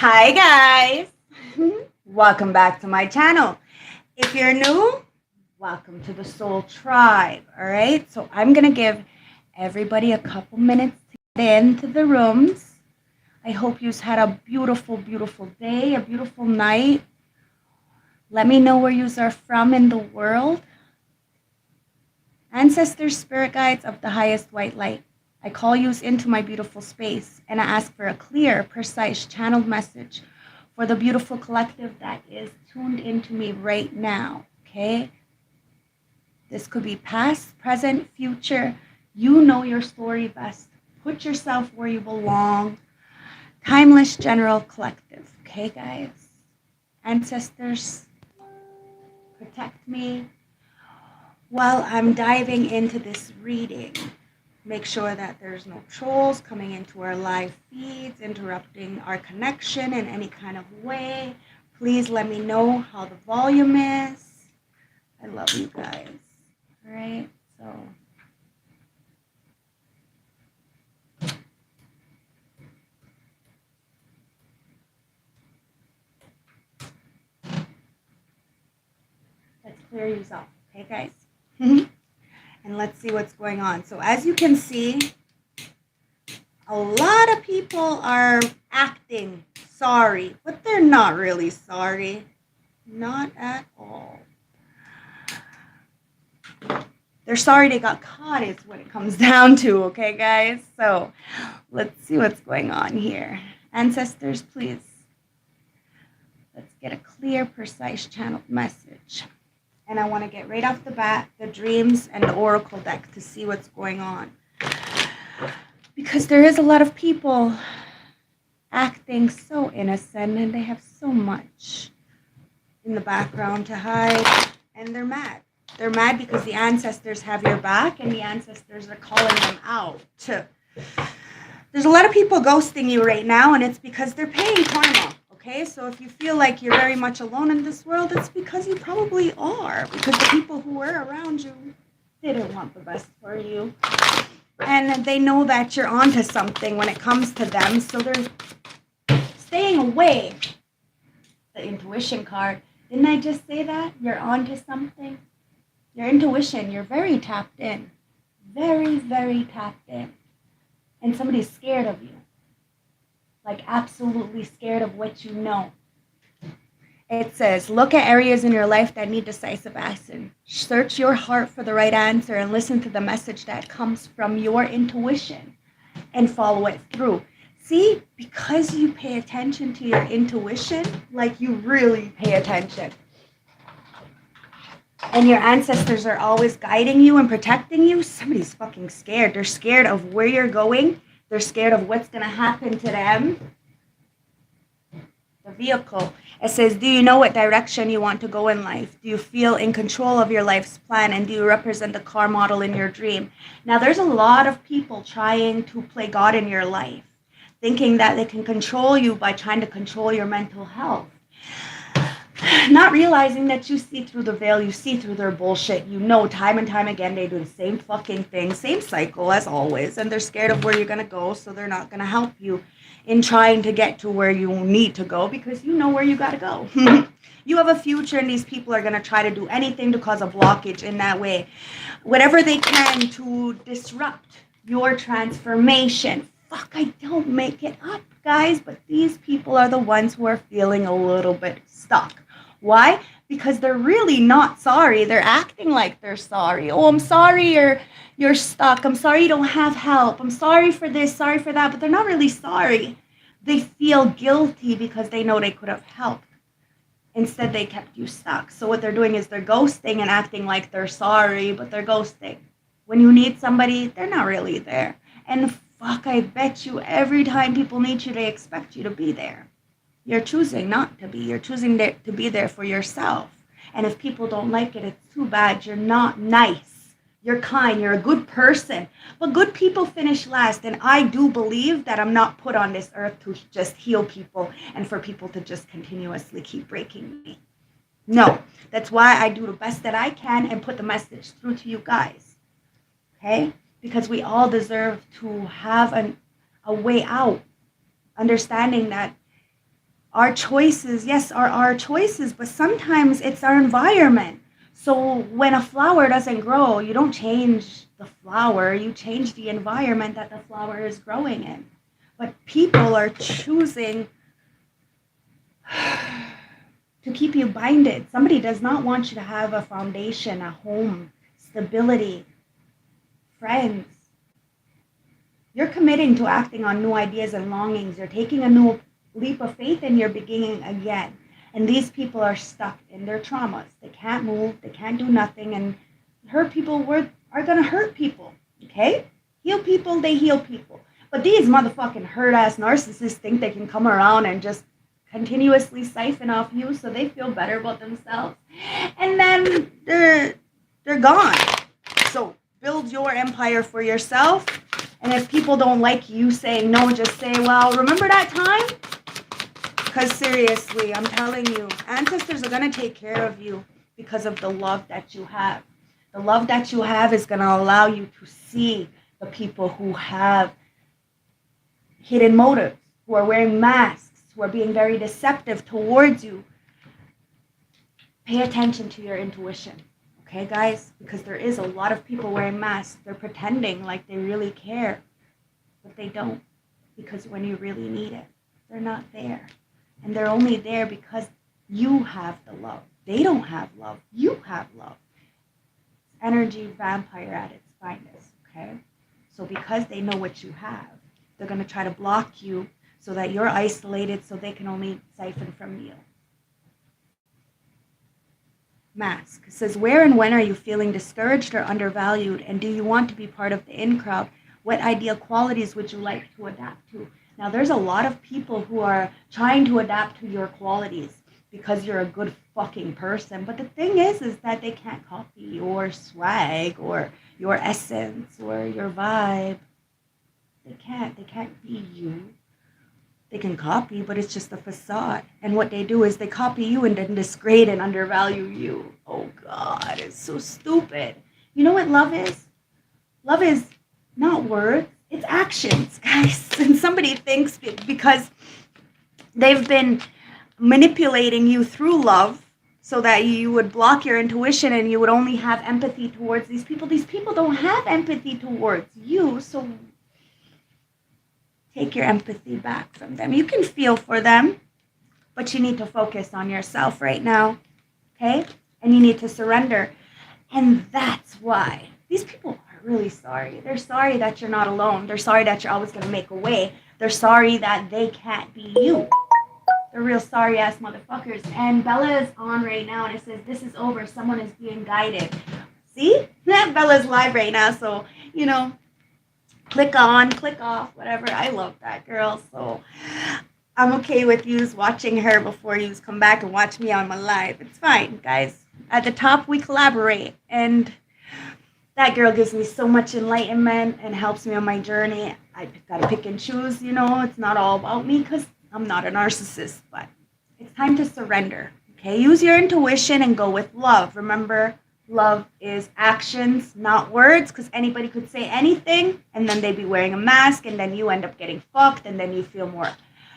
Hi guys, welcome back to my channel. If you're new, welcome to the Soul Tribe. All right, so I'm gonna give everybody a couple minutes to get into the rooms. I hope you've had a beautiful, beautiful day, a beautiful night. Let me know where you are from in the world. Ancestors, spirit guides of the highest white light, I call you into my beautiful space and I ask for a clear, precise, channeled message for the beautiful collective that is tuned into me right now, okay? This could be past, present, future. You know your story best. Put yourself where you belong. Timeless general collective, okay, guys? Ancestors, protect me while I'm diving into this reading. Make sure that there's no trolls coming into our live feeds, interrupting our connection in any kind of way. Please let me know how the volume is. I love you guys. All right, so. Let's clear you out, okay, guys? And let's see what's going on. So as you can see, a lot of people are acting sorry, but they're not really sorry. Not at all. They're sorry they got caught is what it comes down to, okay, guys? So let's see what's going on here. Ancestors, please. Let's get a clear, precise channeled message. And I want to get right off the bat the dreams and the oracle deck to see what's going on. Because there is a lot of people acting so innocent and they have so much in the background to hide. And they're mad. They're mad because the ancestors have your back and the ancestors are calling them out. There's a lot of people ghosting you right now and it's because they're paying karma. Okay, so if you feel like you're very much alone in this world, it's because you probably are. Because the people who were around you didn't want the best for you. And they know that you're onto something when it comes to them. So they're staying away. The intuition card. Didn't I just say that? You're onto something. Your intuition, you're very tapped in. Very, very tapped in. And somebody's scared of you. Like absolutely scared of what you know. It says, look at areas in your life that need decisive action. Search your heart for the right answer and listen to the message that comes from your intuition and follow it through. See, because you pay attention to your intuition, like you really pay attention. And your ancestors are always guiding you and protecting you, somebody's fucking scared. They're scared of where you're going. They're scared of what's going to happen to them. The vehicle. It says, do you know what direction you want to go in life? Do you feel in control of your life's plan? And do you represent the car model in your dream? Now, there's a lot of people trying to play God in your life, thinking that they can control you by trying to control your mental health. Not realizing that you see through the veil, you see through their bullshit. You know time and time again they do the same fucking thing, same cycle as always, and they're scared of where you're going to go, so they're not going to help you in trying to get to where you need to go because you know where you got to go. You have a future and these people are going to try to do anything to cause a blockage in that way. Whatever they can to disrupt your transformation. Fuck, I don't make it up, guys, but these people are the ones who are feeling a little bit stuck. Why? Because they're really not sorry. They're acting like they're sorry. Oh, I'm sorry you're stuck. I'm sorry you don't have help. I'm sorry for this, sorry for that. But they're not really sorry. They feel guilty because they know they could have helped. Instead, they kept you stuck. So what they're doing is they're ghosting and acting like they're sorry, but they're ghosting. When you need somebody, they're not really there. And fuck, I bet you every time people need you, they expect you to be there. You're choosing not to be. You're choosing to be there for yourself. And if people don't like it, it's too bad. You're not nice. You're kind. You're a good person. But good people finish last. And I do believe that I'm not put on this earth to just heal people and for people to just continuously keep breaking me. No. That's why I do the best that I can and put the message through to you guys. Okay? Because we all deserve to have a way out. Understanding that Our choices, yes, are our choices, but sometimes it's our environment. So when a flower doesn't grow, you don't change the flower, you change the environment that the flower is growing in. But people are choosing to keep you binded. Somebody does not want you to have a foundation, a home, stability, friends. You're committing to acting on new ideas and longings. You're taking a new leap of faith and you're beginning again. And these people are stuck in their traumas. They can't move, they can't do nothing, and hurt people are going to hurt people, okay? Heal people, they heal people. But these motherfucking hurt-ass narcissists think they can come around and just continuously siphon off you so they feel better about themselves. And then they're gone. So build your empire for yourself. And if people don't like you saying no, just say, well, remember that time? Because seriously, I'm telling you, ancestors are going to take care of you because of the love that you have. The love that you have is going to allow you to see the people who have hidden motives, who are wearing masks, who are being very deceptive towards you. Pay attention to your intuition. Okay, guys? Because there is a lot of people wearing masks. They're pretending like they really care, but they don't. Because when you really need it, they're not there. And they're only there because you have the love. They don't have love. You have love. It's energy vampire at its finest, okay? So because they know what you have, they're going to try to block you so that you're isolated so they can only siphon from you. Mask. It says, where and when are you feeling discouraged or undervalued? And do you want to be part of the in crowd? What ideal qualities would you like to adapt to? Now, there's a lot of people who are trying to adapt to your qualities because you're a good fucking person. But the thing is that they can't copy your swag or your essence or your vibe. They can't be you. They can copy, but it's just a facade. And what they do is they copy you and then disgrade and undervalue you. Oh, God, it's so stupid. You know what love is? Love is not words. It's actions, guys. And somebody thinks because they've been manipulating you through love so that you would block your intuition and you would only have empathy towards these people. These people don't have empathy towards you, so take your empathy back from them. You can feel for them, but you need to focus on yourself right now, okay? And you need to surrender. And that's why these people are really sorry. They're sorry that you're not alone. They're sorry that you're always going to make a way. They're sorry that they can't be you. They're real sorry ass motherfuckers. And Bella is on right now and it says, this is over. Someone is being guided. See? Bella's live right now. So, you know, click on, click off, whatever. I love that girl. So I'm okay with yous watching her before yous come back and watch me on my live. It's fine, guys. At the top, we collaborate. And that girl gives me so much enlightenment and helps me on my journey. I gotta pick and choose, you know. It's not all about me because I'm not a narcissist, but it's time to surrender, okay? Use your intuition and go with love. Remember, love is actions, not words, because anybody could say anything, and then they'd be wearing a mask, and then you end up getting fucked, and then you feel more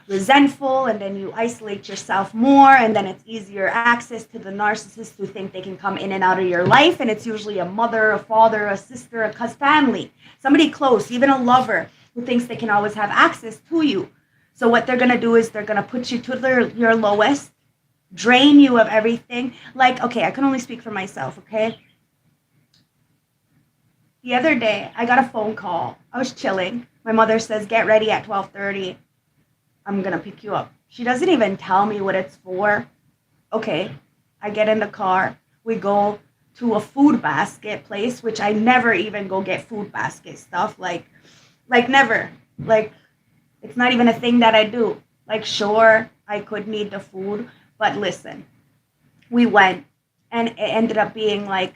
resentful, and then you isolate yourself more, and then it's easier access to the narcissists who think they can come in and out of your life, and it's usually a mother, a father, a sister, a cousin, family, somebody close, even a lover who thinks they can always have access to you. So what they're going to do is they're going to put you to your lowest, drain you of everything. Like, okay, I can only speak for myself, okay? The other day, I got a phone call. I was chilling. My mother says, get ready at 12:30. I'm going to pick you up. She doesn't even tell me what it's for. Okay, I get in the car. We go to a food basket place, which I never even go get food basket stuff. Like never. Like, it's not even a thing that I do. Like, sure, I could need the food, but listen, we went, and it ended up being like,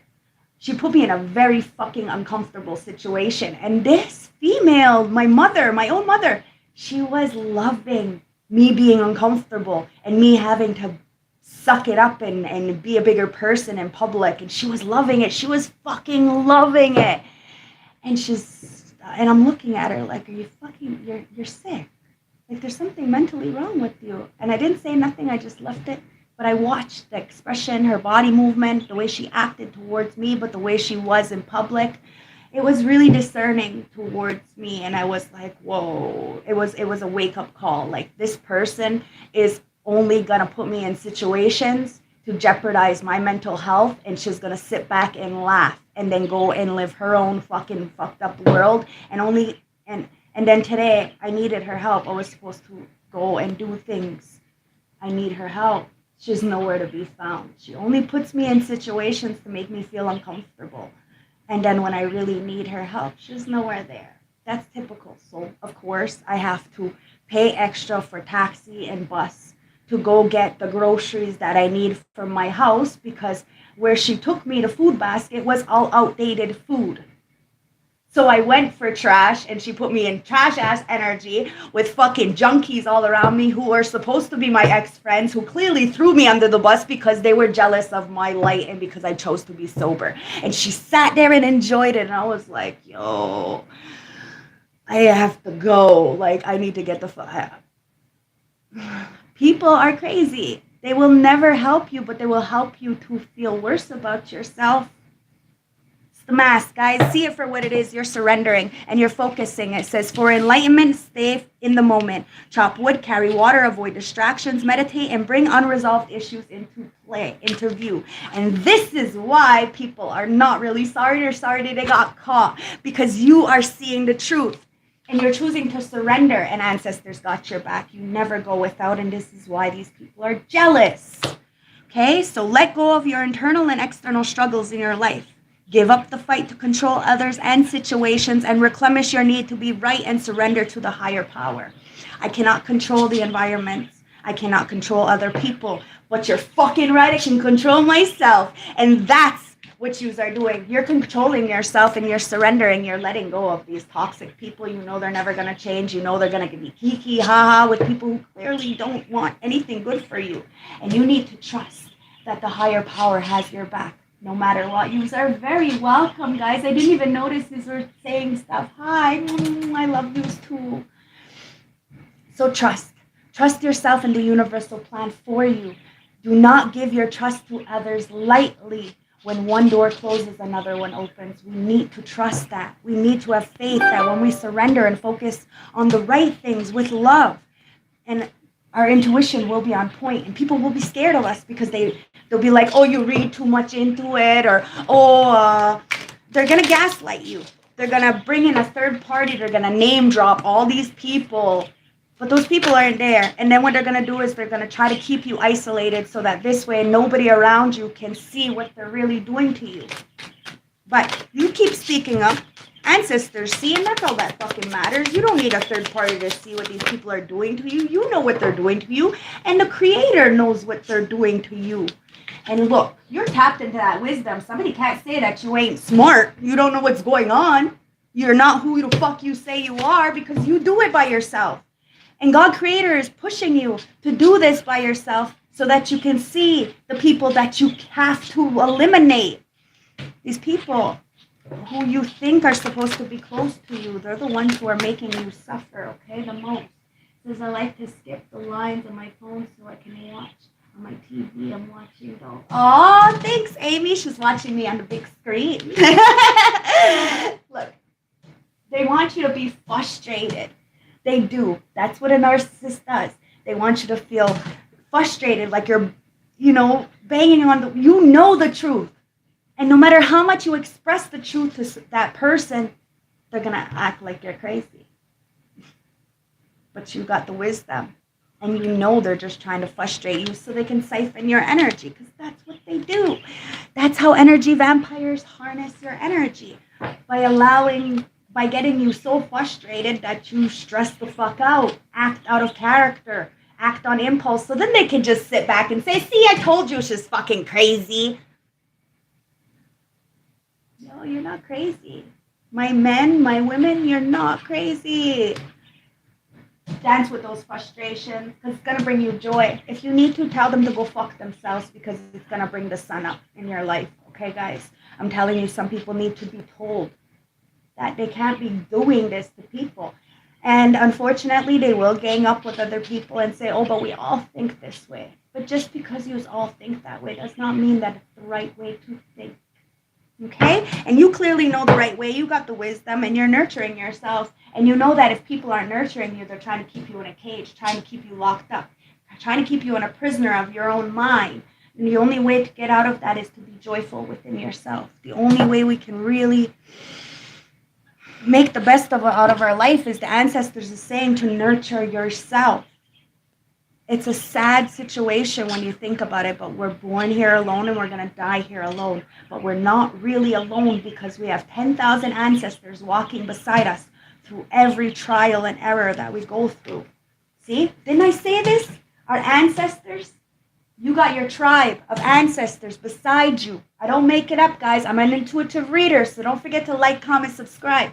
she put me in a very fucking uncomfortable situation. And this female, my mother, my own mother, she was loving me being uncomfortable and me having to suck it up and be a bigger person in public. And she was loving it. She was fucking loving it. And I'm looking at her like, are you fucking, you're sick. Like, there's something mentally wrong with you. And I didn't say nothing, I just left it. But I watched the expression, her body movement, the way she acted towards me, but the way she was in public. It was really discerning towards me, and I was like, whoa. It was a wake-up call. Like, this person is only gonna put me in situations to jeopardize my mental health, and she's gonna sit back and laugh and then go and live her own fucking fucked up world. And then today I needed her help. I was supposed to go and do things. I need her help. She's nowhere to be found. She only puts me in situations to make me feel uncomfortable. And then when I really need her help, she's nowhere there. That's typical. So, of course, I have to pay extra for taxi and bus to go get the groceries that I need for my house, because where she took me to Food Basket was all outdated food. So I went for trash, and she put me in trash-ass energy with fucking junkies all around me who were supposed to be my ex-friends, who clearly threw me under the bus because they were jealous of my light and because I chose to be sober. And she sat there and enjoyed it, and I was like, yo, I have to go. Like, I need to get the fuck out. People are crazy. They will never help you, but they will help you to feel worse about yourself. The mask, guys. See it for what it is. You're surrendering and you're focusing. It says, for enlightenment, stay in the moment. Chop wood, carry water, avoid distractions, meditate, and bring unresolved issues into view. And this is why people are not really sorry. They're sorry they got caught, because you are seeing the truth and you're choosing to surrender, and ancestors got your back. You never go without, and this is why these people are jealous. Okay, so let go of your internal and external struggles in your life. Give up the fight to control others and situations, and replenish your need to be right and surrender to the higher power. I cannot control the environment. I cannot control other people. But you're fucking right, I can control myself. And that's what you are doing. You're controlling yourself, and you're surrendering. You're letting go of these toxic people. You know they're never going to change. You know they're going to be kiki, ha-ha with people who clearly don't want anything good for you. And you need to trust that the higher power has your back. No matter what. You are very welcome, guys. I didn't even notice these were saying stuff. Hi, I love you too. So trust. Trust yourself and the universal plan for you. Do not give your trust to others lightly. When one door closes, another one opens. We need to trust that. We need to have faith that when we surrender and focus on the right things with love, and our intuition will be on point, and people will be scared of us because they'll be like, oh, you read too much into it, or they're going to gaslight you. They're going to bring in a third party. They're going to name drop all these people, but those people aren't there. And then what they're going to do is they're going to try to keep you isolated so that this way nobody around you can see what they're really doing to you. But you keep speaking up. Ancestors see, and that's all that fucking matters. You don't need a third party to see what these people are doing to you. You know what they're doing to you, and the Creator knows what they're doing to you. And look, you're tapped into that wisdom. Somebody can't say that you ain't smart. You don't know what's going on. You're not who the fuck you say you are, because you do it by yourself. And God Creator is pushing you to do this by yourself so that you can see the people that you have to eliminate. These people who you think are supposed to be close to you, they're the ones who are making you suffer, okay, the most. It says I like to skip the lines on my phone so I can watch on my TV. I'm watching though. Oh, thanks, Amy. She's watching me on the big screen. Look, they want you to be frustrated. They do. That's what a narcissist does. They want you to feel frustrated, like you're, banging on the truth. And no matter how much you express the truth to that person, they're going to act like you're crazy. But you got the wisdom. And they're just trying to frustrate you so they can siphon your energy, because that's what they do. That's how energy vampires harness your energy. By getting you so frustrated that you stress the fuck out, act out of character, act on impulse, so then they can just sit back and say, see, I told you she's fucking crazy. No, you're not crazy. My men, my women, you're not crazy. Dance with those frustrations, because it's going to bring you joy. If you need to, tell them to go fuck themselves, because it's going to bring the sun up in your life. Okay, guys? I'm telling you, some people need to be told that they can't be doing this to people. And unfortunately, they will gang up with other people and say, oh, but we all think this way. But just because you all think that way does not mean that it's the right way to think. Okay? And you clearly know the right way. You got the wisdom and you're nurturing yourself. And you know that if people aren't nurturing you, they're trying to keep you in a cage, trying to keep you locked up, trying to keep you in a prisoner of your own mind. And the only way to get out of that is to be joyful within yourself. The only way we can really make the best out of our life, is the ancestors is saying, to nurture yourself. It's a sad situation when you think about it, but we're born here alone and we're going to die here alone. But we're not really alone, because we have 10,000 ancestors walking beside us through every trial and error that we go through. See? Didn't I say this? Our ancestors, you got your tribe of ancestors beside you. I don't make it up, guys. I'm an intuitive reader, so don't forget to like, comment, subscribe,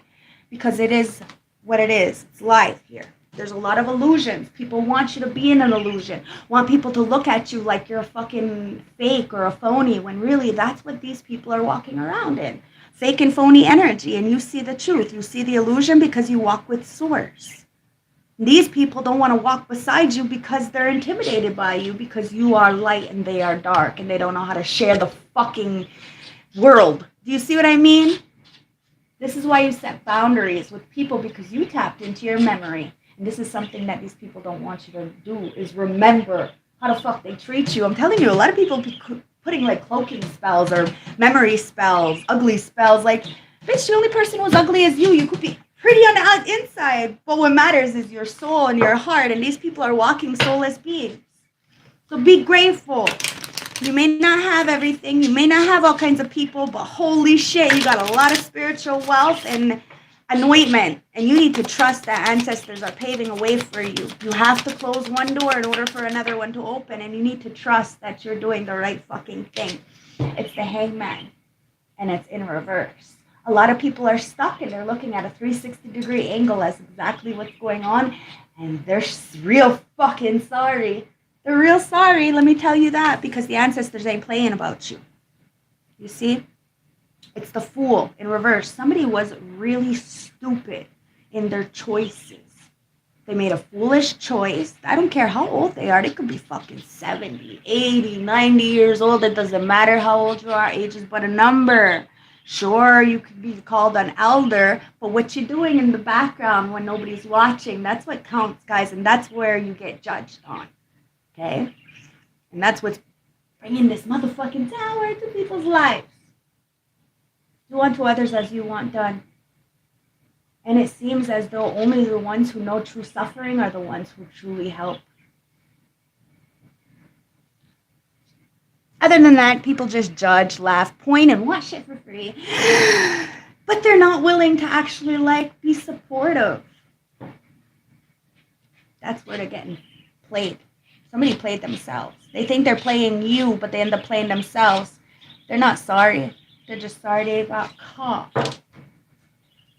because it is what it is. It's live here. There's a lot of illusions. People want you to be in an illusion, want people to look at you like you're a fucking fake or a phony, when really that's what these people are walking around in. Fake and phony energy, and you see the truth. You see the illusion because you walk with source. These people don't want to walk beside you because they're intimidated by you, because you are light and they are dark, and they don't know how to share the fucking world. Do you see what I mean? This is why you set boundaries with people, because you tapped into your memory. And this is something that these people don't want you to do, is remember how the fuck they treat you. I'm telling you, a lot of people putting like cloaking spells or memory spells, ugly spells. Like, bitch, the only person who's ugly is you. You could be pretty on the inside, but what matters is your soul and your heart. And these people are walking soulless beings. So be grateful. You may not have everything. You may not have all kinds of people, but holy shit, you got a lot of spiritual wealth and anointment, and you need to trust that ancestors are paving a way for you. You have to close one door in order for another one to open, and you need to trust that you're doing the right fucking thing. It's the hangman, and it's in reverse. A lot of people are stuck, and they're looking at a 360-degree angle as exactly what's going on, and they're real fucking sorry. They're real sorry, let me tell you that, because the ancestors ain't playing about you. You see? It's the fool in reverse. Somebody was really stupid in their choices. They made a foolish choice. I don't care how old they are. They could be fucking 70, 80, 90 years old. It doesn't matter how old you are. Age is but a number. Sure, you could be called an elder, but what you're doing in the background when nobody's watching, that's what counts, guys, and that's where you get judged on, okay? And that's what's bringing this motherfucking tower into people's lives. Do unto others as you want done. And it seems as though only the ones who know true suffering are the ones who truly help. Other than that, people just judge, laugh, point, and watch shit for free. But they're not willing to actually, be supportive. That's where they're getting played. Somebody played themselves. They think they're playing you, but they end up playing themselves. They're not sorry. They're just sorry they got caught.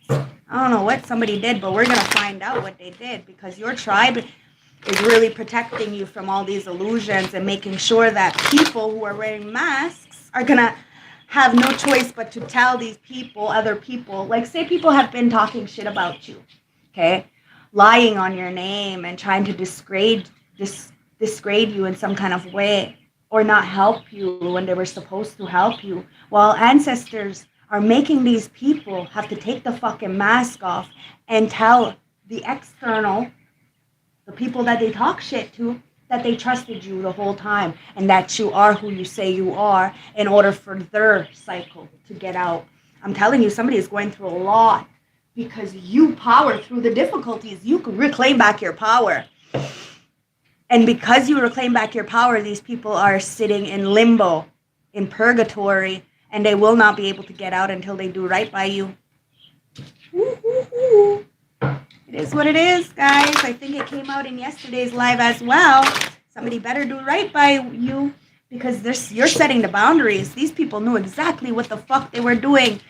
I don't know what somebody did, but we're going to find out what they did, because your tribe is really protecting you from all these illusions and making sure that people who are wearing masks are going to have no choice but to tell these people, other people, like say people have been talking shit about you, okay? Lying on your name and trying to disgrade you in some kind of way, or not help you when they were supposed to help you. While ancestors are making these people have to take the fucking mask off and tell the external, the people that they talk shit to, that they trusted you the whole time and that you are who you say you are, in order for their cycle to get out. I'm telling you, somebody is going through a lot, because you power through the difficulties. You can reclaim back your power. And because you reclaim back your power, these people are sitting in limbo, in purgatory, and they will not be able to get out until they do right by you. Woo-hoo-hoo. It is what it is, guys. I think it came out in yesterday's live as well. Somebody better do right by you, because you're setting the boundaries. These people knew exactly what the fuck they were doing.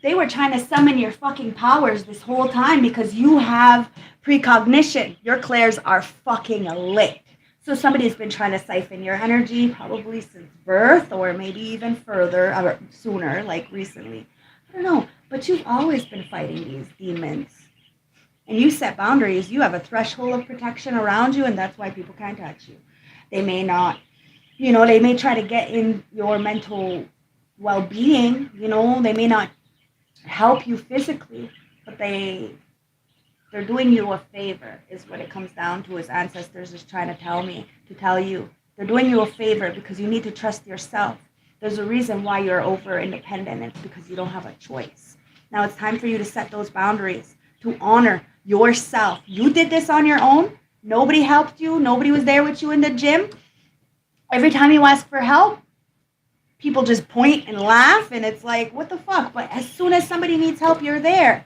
They were trying to summon your fucking powers this whole time, because you have precognition. Your clairs are fucking lit. So somebody's been trying to siphon your energy probably since birth, or maybe even further, or sooner, like recently. I don't know. But you've always been fighting these demons. And you set boundaries. You have a threshold of protection around you, and that's why people can't touch you. They may not, they may try to get in your mental well-being, they may not help you physically, but they're doing you a favor is what it comes down to. As ancestors is trying to tell you. They're doing you a favor because you need to trust yourself. There's a reason why you're over independent. It's because you don't have a choice. Now it's time for you to set those boundaries, to honor yourself. You did this on your own. Nobody helped you. Nobody was there with you in the gym. Every time you ask for help, people just point and laugh, and it's like, what the fuck? But as soon as somebody needs help, you're there.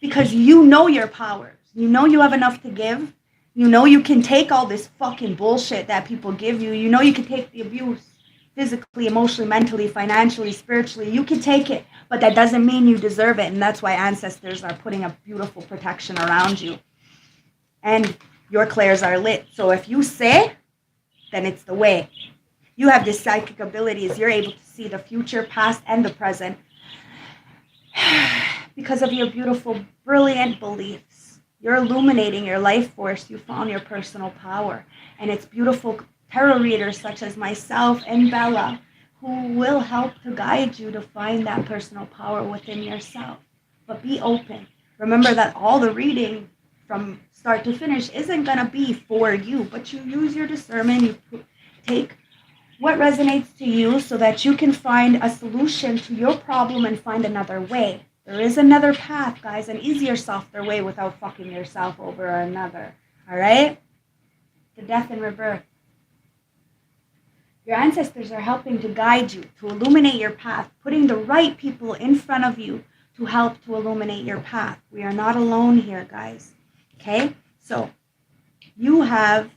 Because you know your powers. You know you have enough to give. You know you can take all this fucking bullshit that people give you. You know you can take the abuse physically, emotionally, mentally, financially, spiritually. You can take it, but that doesn't mean you deserve it. And that's why ancestors are putting a beautiful protection around you. And your clairs are lit. So if you say, then it's the way. You have this psychic abilities. You're able to see the future, past, and the present because of your beautiful, brilliant beliefs. You're illuminating your life force. You found your personal power. And it's beautiful tarot readers such as myself and Bella who will help to guide you to find that personal power within yourself. But be open. Remember that all the reading from start to finish isn't going to be for you, but you use your discernment. You take what resonates to you so that you can find a solution to your problem and find another way. There is another path, guys, an easier, softer way without fucking yourself over another. All right? The death and rebirth. Your ancestors are helping to guide you, to illuminate your path, putting the right people in front of you to help to illuminate your path. We are not alone here, guys. Okay? So, you have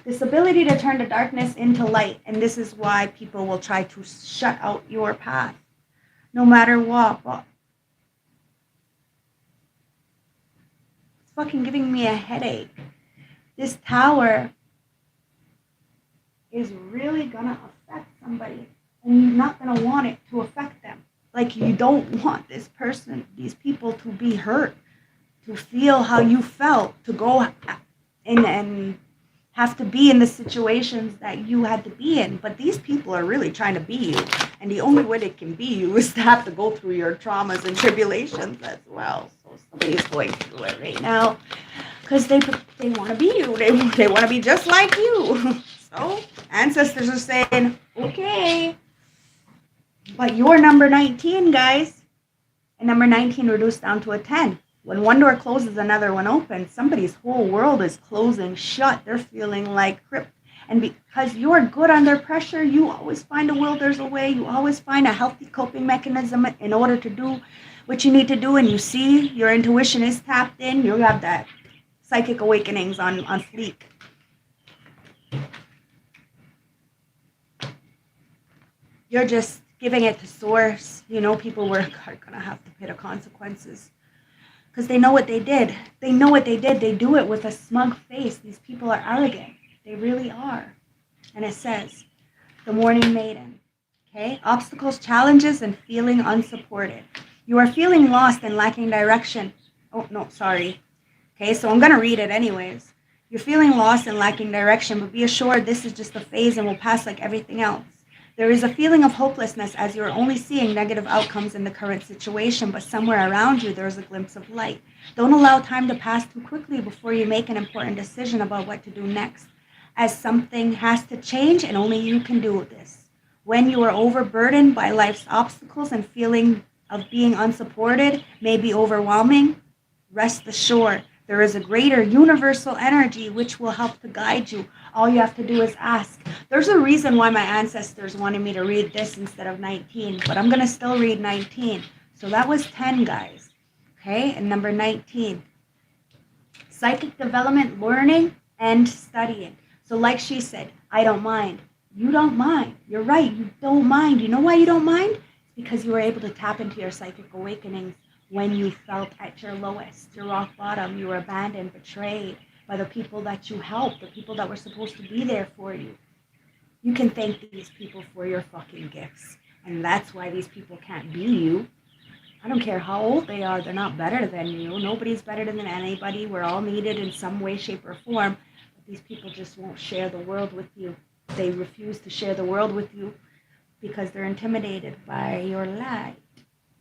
this ability to turn the darkness into light, and this is why people will try to shut out your path, no matter what. But it's fucking giving me a headache. This tower is really gonna affect somebody, and you're not gonna want it to affect them. Like, you don't want these people to be hurt, to feel how you felt, to go in and have to be in the situations that you had to be in. But these people are really trying to be you. And the only way they can be you is to have to go through your traumas and tribulations as well. So somebody's going through it right now because they want to be you. They want to be just like you. So ancestors are saying, okay. But you're number 19, guys. And number 19 reduced down to a 10. When one door closes, another one opens. Somebody's whole world is closing shut. They're feeling like cripped. And because you're good under pressure, you always find a will, there's a way. You always find a healthy coping mechanism in order to do what you need to do. And you see your intuition is tapped in. You have that psychic awakenings on fleek. You're just giving it to source. People are going to have to pay the consequences. Because they know what they did. They know what they did. They do it with a smug face. These people are arrogant. They really are. And it says, the Morning Maiden. Okay? Obstacles, challenges, and feeling unsupported. You are feeling lost and lacking direction. Oh, no, sorry. Okay, so I'm going to read it anyways. You're feeling lost and lacking direction, but be assured this is just a phase and will pass like everything else. There is a feeling of hopelessness as you're only seeing negative outcomes in the current situation, but somewhere around you there is a glimpse of light. Don't allow time to pass too quickly before you make an important decision about what to do next, as something has to change and only you can do this. When you are overburdened by life's obstacles and feeling of being unsupported may be overwhelming, rest assured there is a greater universal energy which will help to guide you. All you have to do is ask. There's a reason why my ancestors wanted me to read this instead of 19, but I'm going to still read 19. So that was 10, guys. Okay, and number 19. Psychic development, learning, and studying. So like she said, I don't mind. You don't mind. You're right, you don't mind. You know why you don't mind? It's because you were able to tap into your psychic awakenings when you felt at your lowest, your rock bottom. You were abandoned, betrayed by the people that you helped, the people that were supposed to be there for you. You can thank these people for your fucking gifts. And that's why these people can't be you. I don't care how old they are, they're not better than you. Nobody's better than anybody. We're all needed in some way, shape, or form. But these people just won't share the world with you. They refuse to share the world with you because they're intimidated by your light.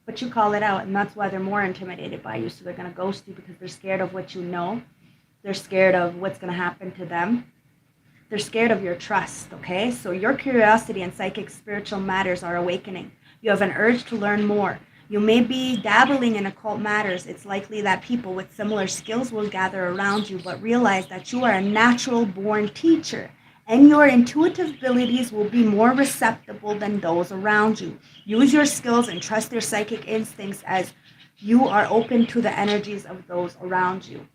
But you call it out, and that's why they're more intimidated by you. So they're going to ghost you because they're scared of what you know. They're scared of what's going to happen to them. They're scared of your trust, okay? So your curiosity and psychic spiritual matters are awakening. You have an urge to learn more. You may be dabbling in occult matters. It's likely that people with similar skills will gather around you, but realize that you are a natural-born teacher, and your intuitive abilities will be more receptive than those around you. Use your skills and trust your psychic instincts as you are open to the energies of those around you.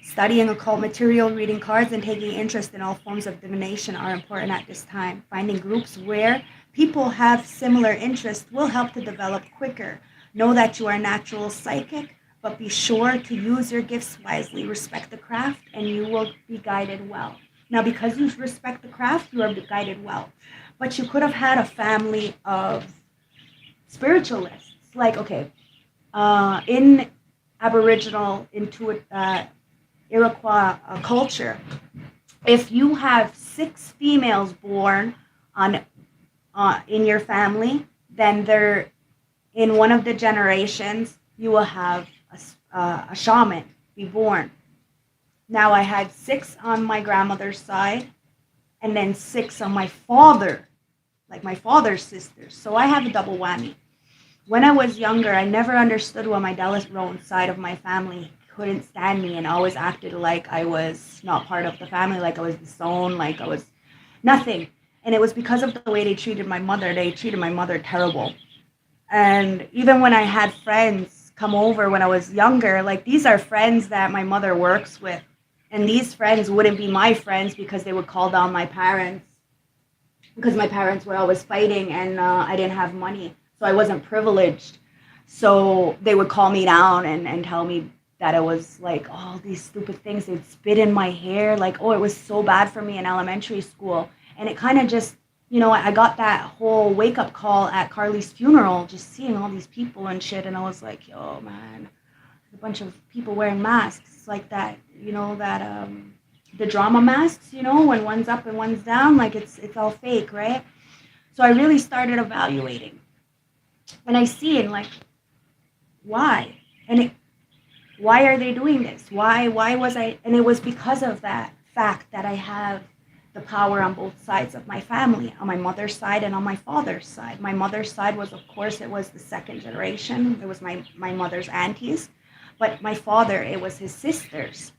Studying occult material, reading cards, and taking interest in all forms of divination are important at this time. Finding groups where people have similar interests will help to develop quicker. Know that you are a natural psychic, but be sure to use your gifts wisely. Respect the craft, and you will be guided well. Now, because you respect the craft, you are guided well. But you could have had a family of spiritualists. Like, okay, in Aboriginal, Iroquois culture, if you have 6 females born in your family, then they're in one of the generations, you will have a shaman be born. Now, I had 6 on my grandmother's side, and then 6 on my father, like my father's sisters. So I have a double whammy. When I was younger, I never understood why my Delaware side of my family couldn't stand me and always acted like I was not part of the family, like I was disowned, like I was nothing. And it was because of the way they treated my mother. They treated my mother terrible. And even when I had friends come over when I was younger, like these are friends that my mother works with. And these friends wouldn't be my friends because they would call down my parents. Because my parents were always fighting and I didn't have money. So I wasn't privileged. So they would call me down and tell me that it was like all these stupid things. They'd spit in my hair. Like, oh, it was so bad for me in elementary school. And it kind of just, I got that whole wake-up call at Carly's funeral, just seeing all these people and shit. And I was like, yo, man, a bunch of people wearing masks like that, the drama masks, when one's up and one's down, like it's all fake, right? So I really started evaluating. And I see it like, why? Why are they doing this? Why was I? And it was because of that fact that I have the power on both sides of my family, on my mother's side and on my father's side. My mother's side was, of course, it was the second generation. It was my mother's aunties. But my father, it was his sisters.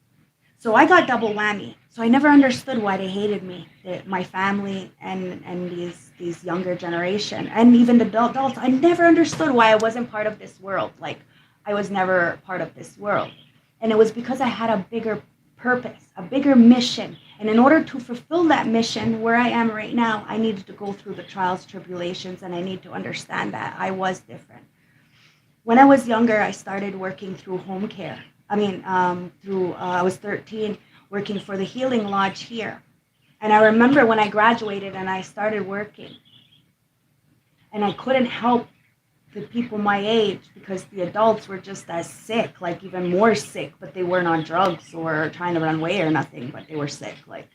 So I got double whammy. So I never understood why they hated me, my family and these younger generation. And even the adults, I never understood why I wasn't part of this world. Like, I was never part of this world. And it was because I had a bigger purpose, a bigger mission. And in order to fulfill that mission where I am right now, I needed to go through the trials, tribulations, and I need to understand that I was different. When I was younger, I started working through home care. I was 13, working for the Healing Lodge here. And I remember when I graduated and I started working, and I couldn't help the people my age because the adults were just as sick, like even more sick, but they weren't on drugs or trying to run away or nothing, but they were sick. Like,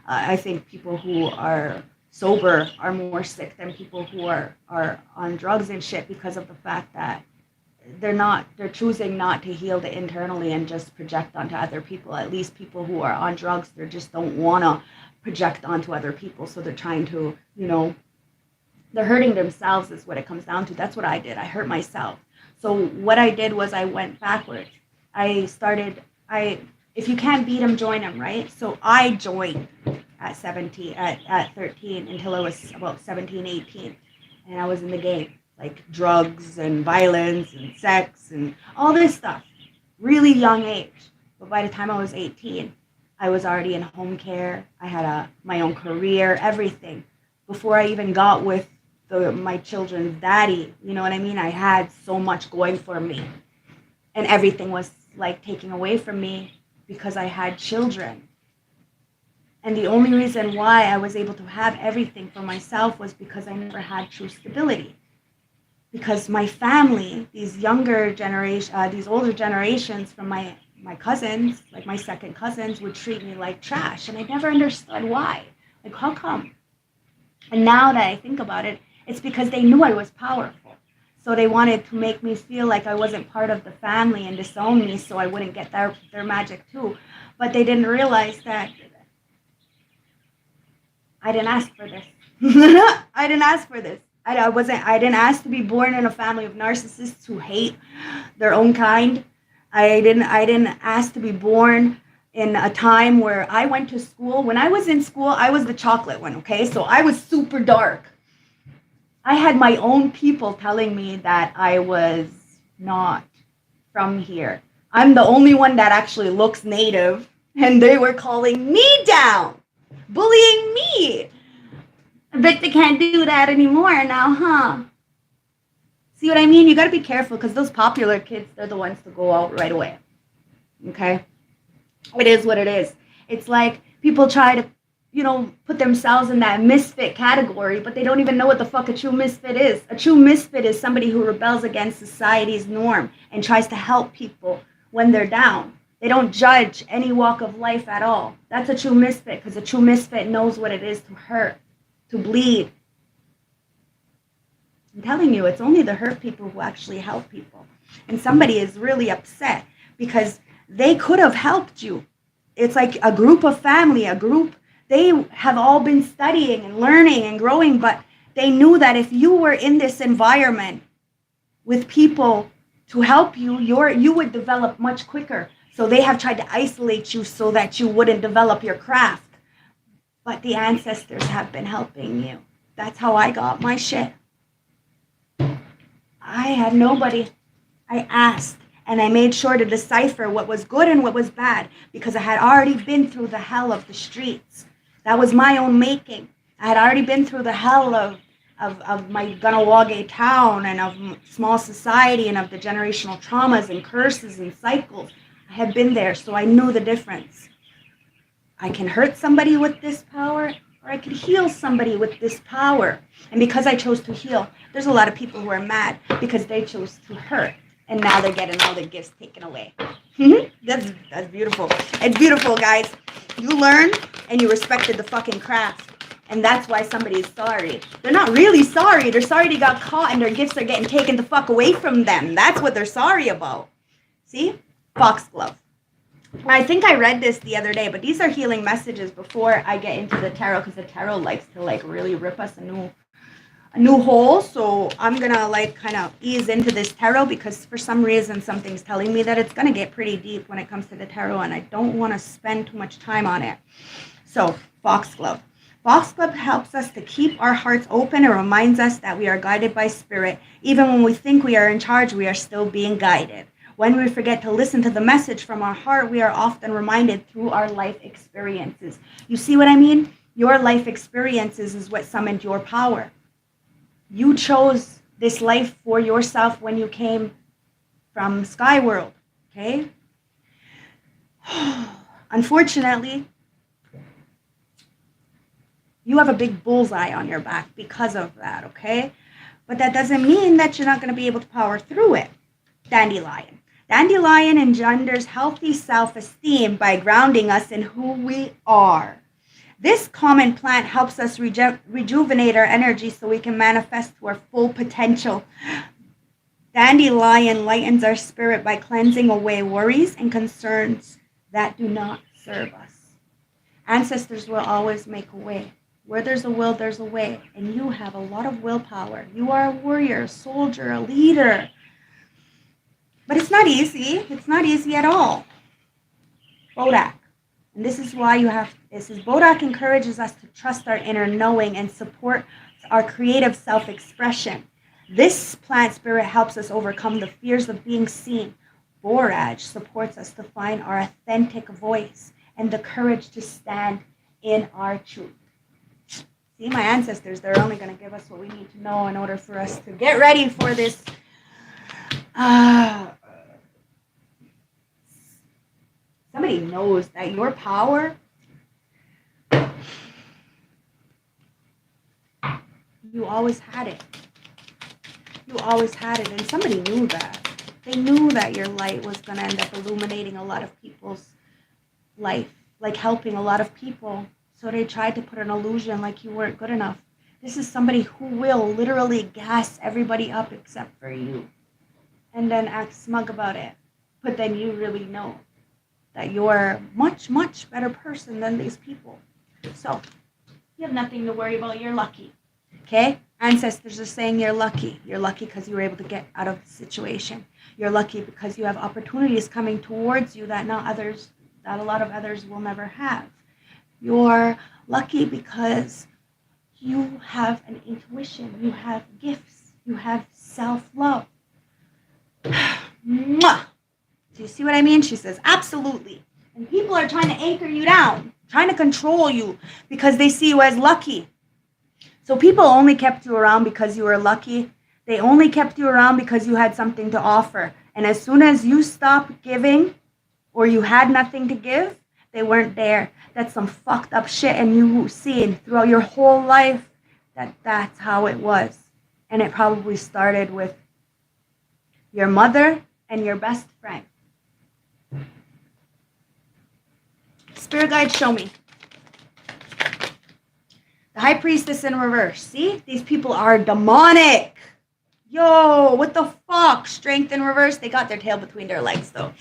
I think people who are sober are more sick than people who are on drugs and shit because of the fact that they're choosing not to heal the internally and just project onto other people. At least people who are on drugs, they just don't want to project onto other people. So they're trying to, they're hurting themselves is what it comes down to. That's what I did. I hurt myself. So what I did was I went backwards. If you can't beat them, join them, right? So I joined at 13 until I was about 17, 18. And I was in the game, like drugs and violence and sex and all this stuff. Really young age. But by the time I was 18, I was already in home care. I had my own career, everything. Before I even got with my children's daddy, you know what I mean? I had so much going for me. And everything was like taken away from me because I had children. And the only reason why I was able to have everything for myself was because I never had true stability. because my family, these younger generation, these older generations from my cousins, like my second cousins, would treat me like trash, and I never understood why. Like, how come? And now that I think about it, it's because they knew I was powerful. So they wanted to make me feel like I wasn't part of the family and disown me so I wouldn't get their magic too. But they didn't realize that I didn't ask for this. I didn't ask for this. I didn't ask to be born in a family of narcissists who hate their own kind. I didn't ask to be born in a time where I went to school. When I was in school, I was the chocolate one, okay? So I was super dark. I had my own people telling me that I was not from here. I'm the only one that actually looks native, and they were calling me down, bullying me. I bet they can't do that anymore now, huh? See what I mean? You got to be careful because those popular kids, they're the ones to go out right away. Okay? It is what it is. It's like people try to, put themselves in that misfit category, but they don't even know what the fuck a true misfit is. A true misfit is somebody who rebels against society's norm and tries to help people when they're down. They don't judge any walk of life at all. That's a true misfit because a true misfit knows what it is to hurt, to bleed. I'm telling you, it's only the hurt people who actually help people. And somebody is really upset because they could have helped you. It's like a group of family, they have all been studying and learning and growing, but they knew that if you were in this environment with people to help you, you would develop much quicker. So they have tried to isolate you so that you wouldn't develop your craft. But the ancestors have been helping you. That's how I got my shit. I had nobody. I asked, and I made sure to decipher what was good and what was bad because I had already been through the hell of the streets. That was my own making. I had already been through the hell of my Ganawage town and of small society and of the generational traumas and curses and cycles. I had been there, so I knew the difference. I can hurt somebody with this power, or I could heal somebody with this power. And because I chose to heal, there's a lot of people who are mad because they chose to hurt. And now they're getting all their gifts taken away. That's beautiful. It's beautiful, guys. You learned and you respected the fucking craft. And that's why somebody's sorry. They're not really sorry. They're sorry they got caught and their gifts are getting taken the fuck away from them. That's what they're sorry about. See? Foxglove. I think I read this the other day, but these are healing messages before I get into the tarot because the tarot likes to really rip us a new hole. So I'm gonna kind of ease into this tarot because for some reason something's telling me that it's gonna get pretty deep when it comes to the tarot, and I don't want to spend too much time on it. So Foxglove. Foxglove helps us to keep our hearts open and reminds us that we are guided by spirit. Even when we think we are in charge, we are still being guided. When we forget to listen to the message from our heart, we are often reminded through our life experiences. You see what I mean? Your life experiences is what summoned your power. You chose this life for yourself when you came from Skyworld, okay? Unfortunately, you have a big bullseye on your back because of that, okay? But that doesn't mean that you're not going to be able to power through it. Dandelion. Dandelion engenders healthy self-esteem by grounding us in who we are. This common plant helps us rejuvenate our energy so we can manifest to our full potential. Dandelion lightens our spirit by cleansing away worries and concerns that do not serve us. Ancestors will always make a way. Where there's a will, there's a way. And you have a lot of willpower. You are a warrior, a soldier, a leader. But it's not easy. It's not easy at all. Bodak. And this is why Bodak encourages us to trust our inner knowing and support our creative self-expression. This plant spirit helps us overcome the fears of being seen. Borage supports us to find our authentic voice and the courage to stand in our truth. See, my ancestors, they're only going to give us what we need to know in order for us to get ready for this somebody knows that your power, you always had it. You always had it, and somebody knew that. They knew that your light was going to end up illuminating a lot of people's life, like helping a lot of people. So they tried to put an illusion like you weren't good enough. This is somebody who will literally gas everybody up except for you, and then act smug about it. But then you really know that you're a much, much better person than these people. So you have nothing to worry about. You're lucky. Okay? Ancestors are saying you're lucky. You're lucky because you were able to get out of the situation. You're lucky because you have opportunities coming towards you that a lot of others will never have. You're lucky because you have an intuition. You have gifts. You have self-love. Mwah! Do you see what I mean? She says, absolutely. And people are trying to anchor you down, trying to control you because they see you as lucky. So people only kept you around because you were lucky. They only kept you around because you had something to offer. And as soon as you stopped giving or you had nothing to give, they weren't there. That's some fucked up shit. And you've seen throughout your whole life that that's how it was. And it probably started with your mother and your best friend. Spirit guide, show me. The High Priestess in reverse. See? These people are demonic. Yo, what the fuck? Strength in reverse. They got their tail between their legs, though.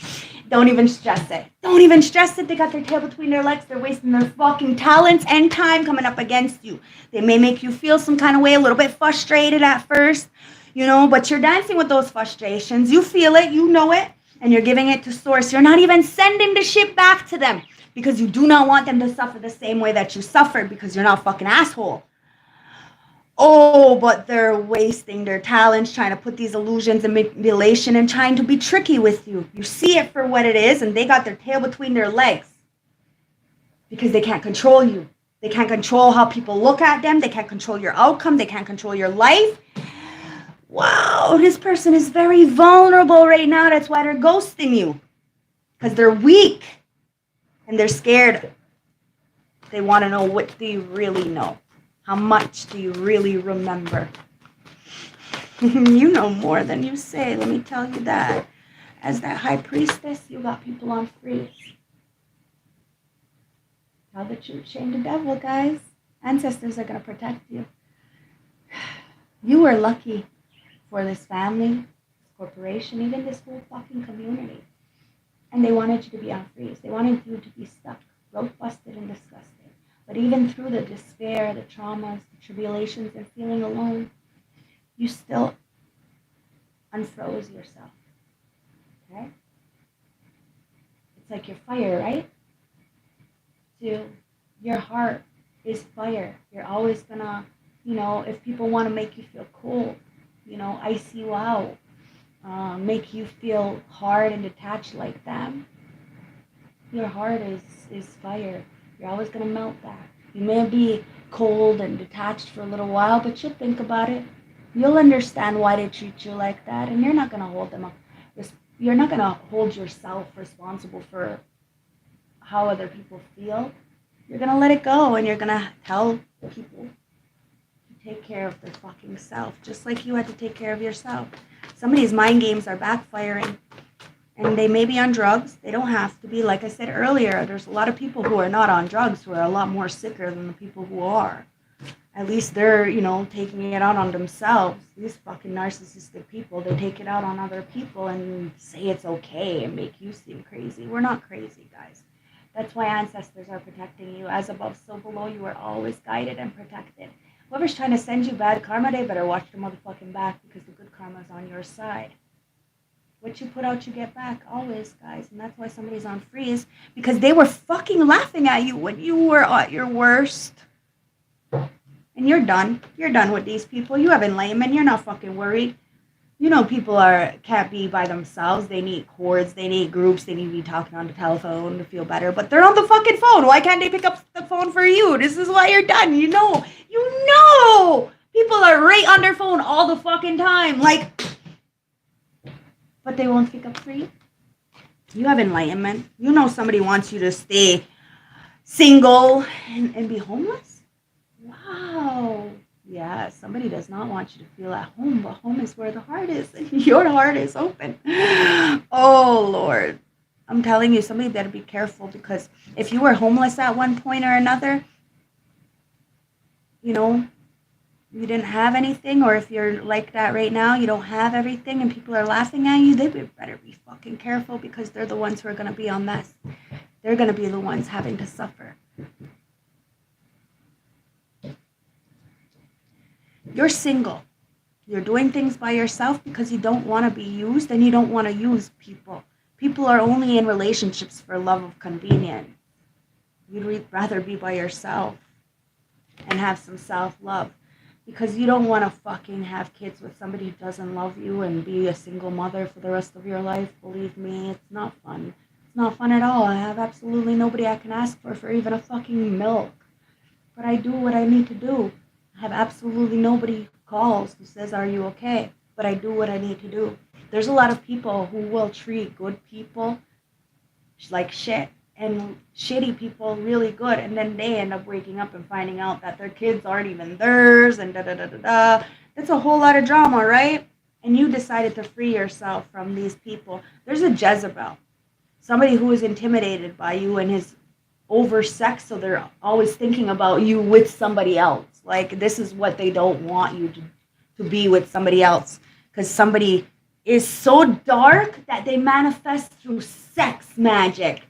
Don't even stress it. Don't even stress it. They got their tail between their legs. They're wasting their fucking talents and time coming up against you. They may make you feel some kind of way, a little bit frustrated at first, but you're dancing with those frustrations. You feel it. You know it. And you're giving it to Source. You're not even sending the shit back to them because you do not want them to suffer the same way that you suffered because you're not a fucking asshole. Oh, but they're wasting their talents trying to put these illusions and manipulation and trying to be tricky with you. You see it for what it is, and they got their tail between their legs because they can't control you. They can't control how people look at them. They can't control your outcome. They can't control your life. Wow, this person is very vulnerable right now. That's why they're ghosting you because they're weak and they're scared. They want to know, what do you really know? How much do you really remember? You know more than you say, let me tell you that. As that High Priestess, you got people on freeze. Tell the truth, shame the devil, guys. Ancestors are going to protect you. You were lucky for this family, this corporation, even this whole fucking community. And they wanted you to be on freeze. They wanted you to be stuck, rope busted and disgusted. But even through the despair, the traumas, the tribulations, and feeling alone, you still unfroze yourself. Okay? It's like your fire, right? Your heart is fire. You're always gonna, if people want to make you feel cold, ice you out, make you feel hard and detached like them. Your heart is fire. You're always going to melt that. You may be cold and detached for a little while, but you'll think about it. You'll understand why they treat you like that, and you're not going to hold them up. You're not going to hold yourself responsible for how other people feel. You're going to let it go, and you're going to tell people to take care of their fucking self, just like you had to take care of yourself. Some of these mind games are backfiring. And they may be on drugs. They don't have to be. Like I said earlier, there's a lot of people who are not on drugs who are a lot more sicker than the people who are. At least they're, taking it out on themselves. These fucking narcissistic people, they take it out on other people and say it's okay and make you seem crazy. We're not crazy, guys. That's why ancestors are protecting you. As above, so below, you are always guided and protected. Whoever's trying to send you bad karma, they better watch the motherfucking back because the good karma's on your side. What you put out, you get back, always, guys. And that's why somebody's on freeze, because they were fucking laughing at you when you were at your worst. And you're done. You're done with these people. You have enlightenment. You're not fucking worried. People can't be by themselves. They need cords. They need groups. They need to be talking on the telephone to feel better. But they're on the fucking phone. Why can't they pick up the phone for you? This is why you're done. You know. People are right on their phone all the fucking time. But they won't pick up for you. You have enlightenment. Somebody wants you to stay single and be homeless. Wow. Yeah, somebody does not want you to feel at home, but home is where the heart is, and your heart is open. Oh, Lord. I'm telling you, somebody better be careful, because if you were homeless at one point or another, you know, you didn't have anything, or if you're like that right now, you don't have everything and people are laughing at you, they better be fucking careful, because they're the ones who are going to be on mess. They're going to be the ones having to suffer. You're single. You're doing things by yourself because you don't want to be used, and you don't want to use people. People are only in relationships for love of convenience. You'd rather be by yourself and have some self-love, because you don't want to fucking have kids with somebody who doesn't love you and be a single mother for the rest of your life. Believe me, it's not fun. It's not fun at all. I have absolutely nobody I can ask for even a fucking milk. But I do what I need to do. I have absolutely nobody who calls who says, are you okay? But I do what I need to do. There's a lot of people who will treat good people like shit, and shitty people really good, and then they end up waking up and finding out that their kids aren't even theirs, and da-da-da-da-da. That's a whole lot of drama, right? And you decided to free yourself from these people. There's a Jezebel, somebody who is intimidated by you and is oversexed, so they're always thinking about you with somebody else. Like, this is what they don't want you to be with somebody else, because somebody is so dark that they manifest through sex magic.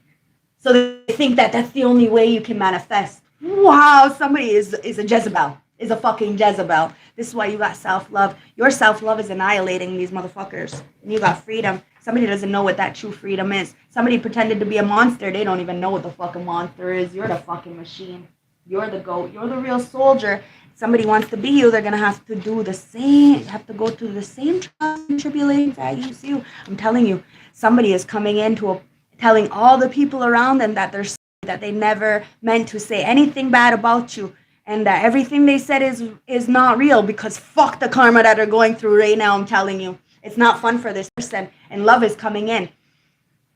So they think that that's the only way you can manifest. Wow, somebody is a Jezebel, is a fucking Jezebel. This is why you got self-love. Your self-love is annihilating these motherfuckers. And you got freedom. Somebody doesn't know what that true freedom is. Somebody pretended to be a monster. They don't even know what the fucking monster is. You're the fucking machine. You're the goat. You're the real soldier. Somebody wants to be you, they're going to have to do the same, have to go through the same trials and tribulations that you. I'm telling you, somebody is coming into telling all the people around them that they're that they never meant to say anything bad about you, and that everything they said is not real, because fuck the karma that they're going through right now. I'm telling you, it's not fun for this person, and love is coming in.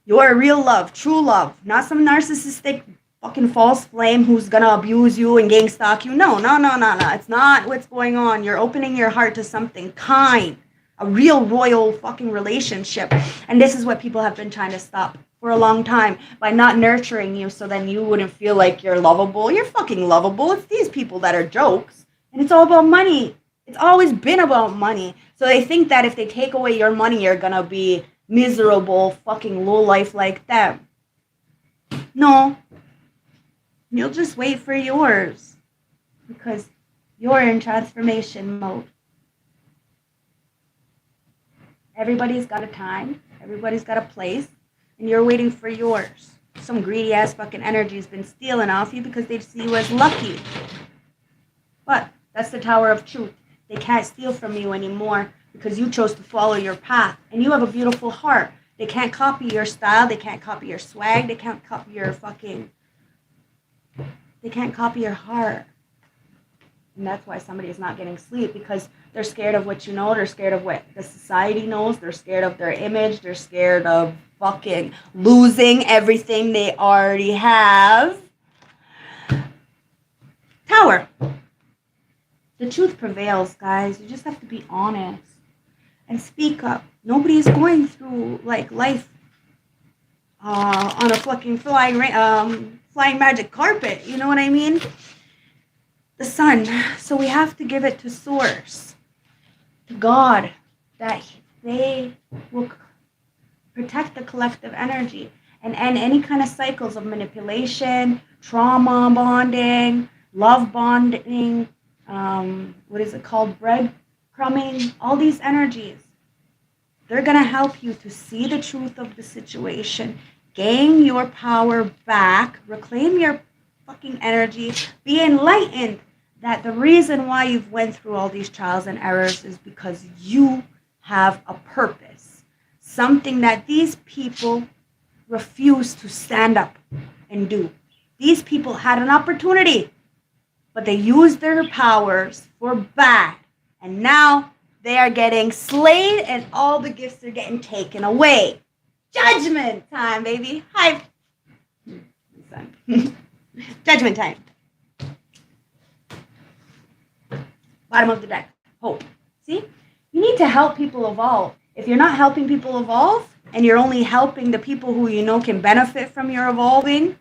You're a real love, true love, not some narcissistic fucking false flame who's gonna abuse you and gang stalk you. No. It's not what's going on. You're opening your heart to something kind, a real royal fucking relationship. And this is what people have been trying to stop for a long time, by not nurturing you, so then you wouldn't feel like you're lovable. You're fucking lovable. It's these people that are jokes. And it's all about money. It's always been about money. So they think that if they take away your money, you're gonna be miserable, fucking low life like them. No. You'll just wait for yours, because you're in transformation mode. Everybody's got a time, everybody's got a place, and you're waiting for yours. Some greedy ass fucking energy has been stealing off you because they see you as lucky. But that's the Tower of Truth. They can't steal from you anymore, because you chose to follow your path, and you have a beautiful heart. They can't copy your style, they can't copy your swag, they can't copy your fucking... They can't copy your heart. And that's why somebody is not getting sleep, because they're scared of what you know. They're scared of what the society knows. They're scared of their image. They're scared of fucking losing everything they already have. Tower. The truth prevails, guys. You just have to be honest and speak up. Nobody is going through like life on a fucking flying magic carpet, you know what I mean? The sun. So we have to give it to Source, to God, that they will protect the collective energy and end any kind of cycles of manipulation, trauma bonding, love bonding, what is it called, breadcrumbing, all these energies. They're going to help you to see the truth of the situation, gain your power back, reclaim your fucking energy, be enlightened that the reason why you've went through all these trials and errors is because you have a purpose, something that these people refuse to stand up and do. These people had an opportunity, but they used their powers for bad, and now they are getting slayed, and all the gifts are getting taken away. Judgment time, baby. Hi. Judgment time. Bottom of the deck, hope. See? You need to help people evolve. If you're not helping people evolve, and you're only helping the people who you know can benefit from your evolving,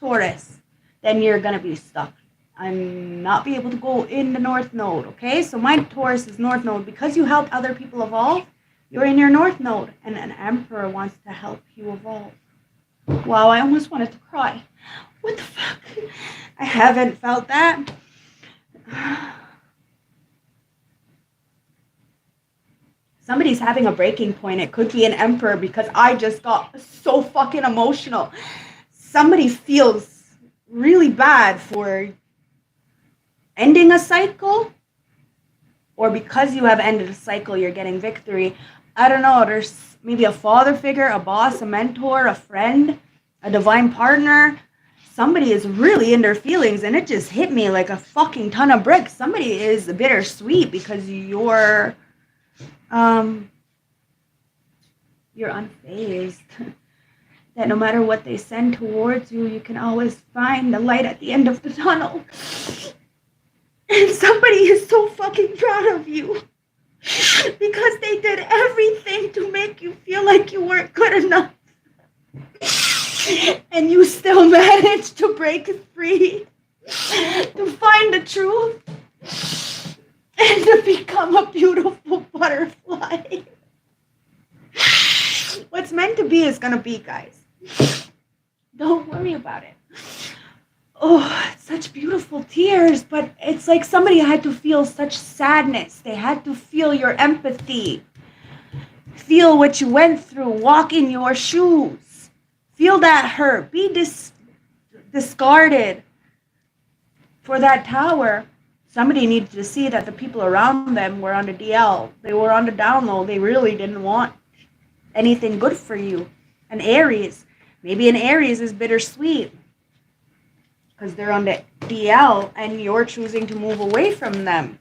Taurus, then you're going to be stuck. I'm not be able to go in the North Node, okay? So my Taurus is North Node. Because you help other people evolve, you're in your North Node, and an Emperor wants to help you evolve. Wow, I almost wanted to cry. What the fuck? I haven't felt that. Somebody's having a breaking point. It could be an Emperor because I just got so fucking emotional. Somebody feels really bad for ending a cycle, or because you have ended a cycle, you're getting victory. I don't know. There's maybe a father figure, a boss, a mentor, a friend, a divine partner. Somebody is really in their feelings, and it just hit me like a fucking ton of bricks. Somebody is bittersweet because you're unfazed. That no matter what they send towards you, you can always find the light at the end of the tunnel. And somebody is so fucking proud of you because they did everything to make you feel like you weren't good enough. And you still managed to break free, to find the truth, and to become a beautiful butterfly. What's meant to be is gonna be, guys. Don't worry about it. Oh, such beautiful tears, but it's like somebody had to feel such sadness. They had to feel your empathy. Feel what you went through. Walk in your shoes. Feel that hurt. Be discarded for that tower. Somebody needed to see that the people around them were on the DL. They were on the down low. They really didn't want anything good for you. An Aries. Maybe an Aries is bittersweet because they're on the DL and you're choosing to move away from them.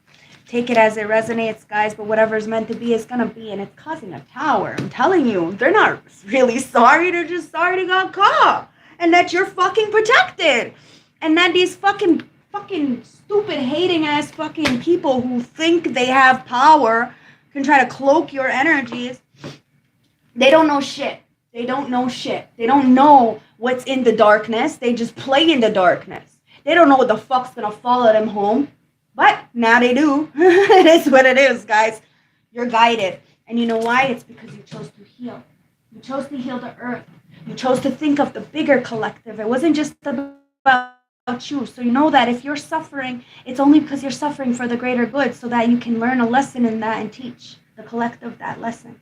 Take it as it resonates, guys, but whatever's meant to be is going to be, and it's causing a tower. I'm telling you, they're not really sorry. They're just sorry they got caught and that you're fucking protected and that these fucking stupid, hating-ass fucking people who think they have power can try to cloak your energies. They don't know shit. They don't know shit. They don't know what's in the darkness. They just play in the darkness. They don't know what the fuck's gonna follow them home. But now they do. It is what it is, guys. You're guided. And you know why? It's because you chose to heal. You chose to heal the earth. You chose to think of the bigger collective. It wasn't just about you. So you know that if you're suffering, it's only because you're suffering for the greater good so that you can learn a lesson in that and teach the collective that lesson.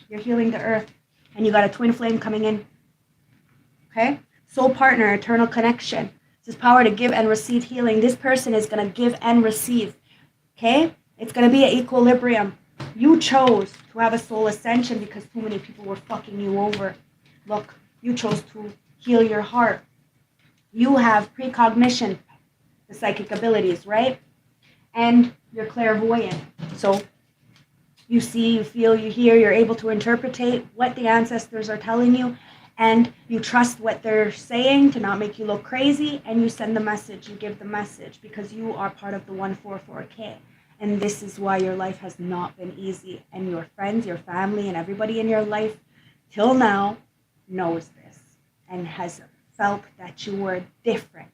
You're healing the earth. And you got a twin flame coming in. Okay? Soul partner, eternal connection. This power to give and receive healing. This person is going to give and receive. Okay? It's going to be an equilibrium. You chose to have a soul ascension because too many people were fucking you over. Look, you chose to heal your heart. You have precognition, the psychic abilities, right? And you're clairvoyant. So you see, you feel, you hear, you're able to interpretate what the ancestors are telling you, and you trust what they're saying to not make you look crazy, and you send the message, you give the message, because you are part of the 144K. And this is why your life has not been easy, and your friends, your family, and everybody in your life till now knows this and has felt that you were different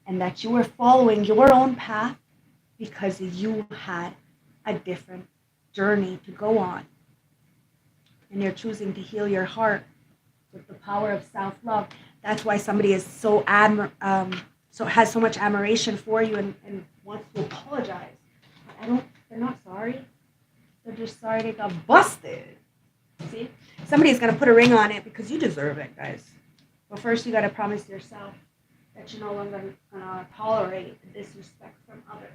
and that you were following your own path because you had a different journey to go on, and you're choosing to heal your heart with the power of self-love. That's why somebody is so has so much admiration for you and wants to apologize. They're not sorry. They're just sorry they got busted. See, somebody's gonna put a ring on it because you deserve it, guys. But first, you gotta promise yourself that you're no longer gonna tolerate the disrespect from others.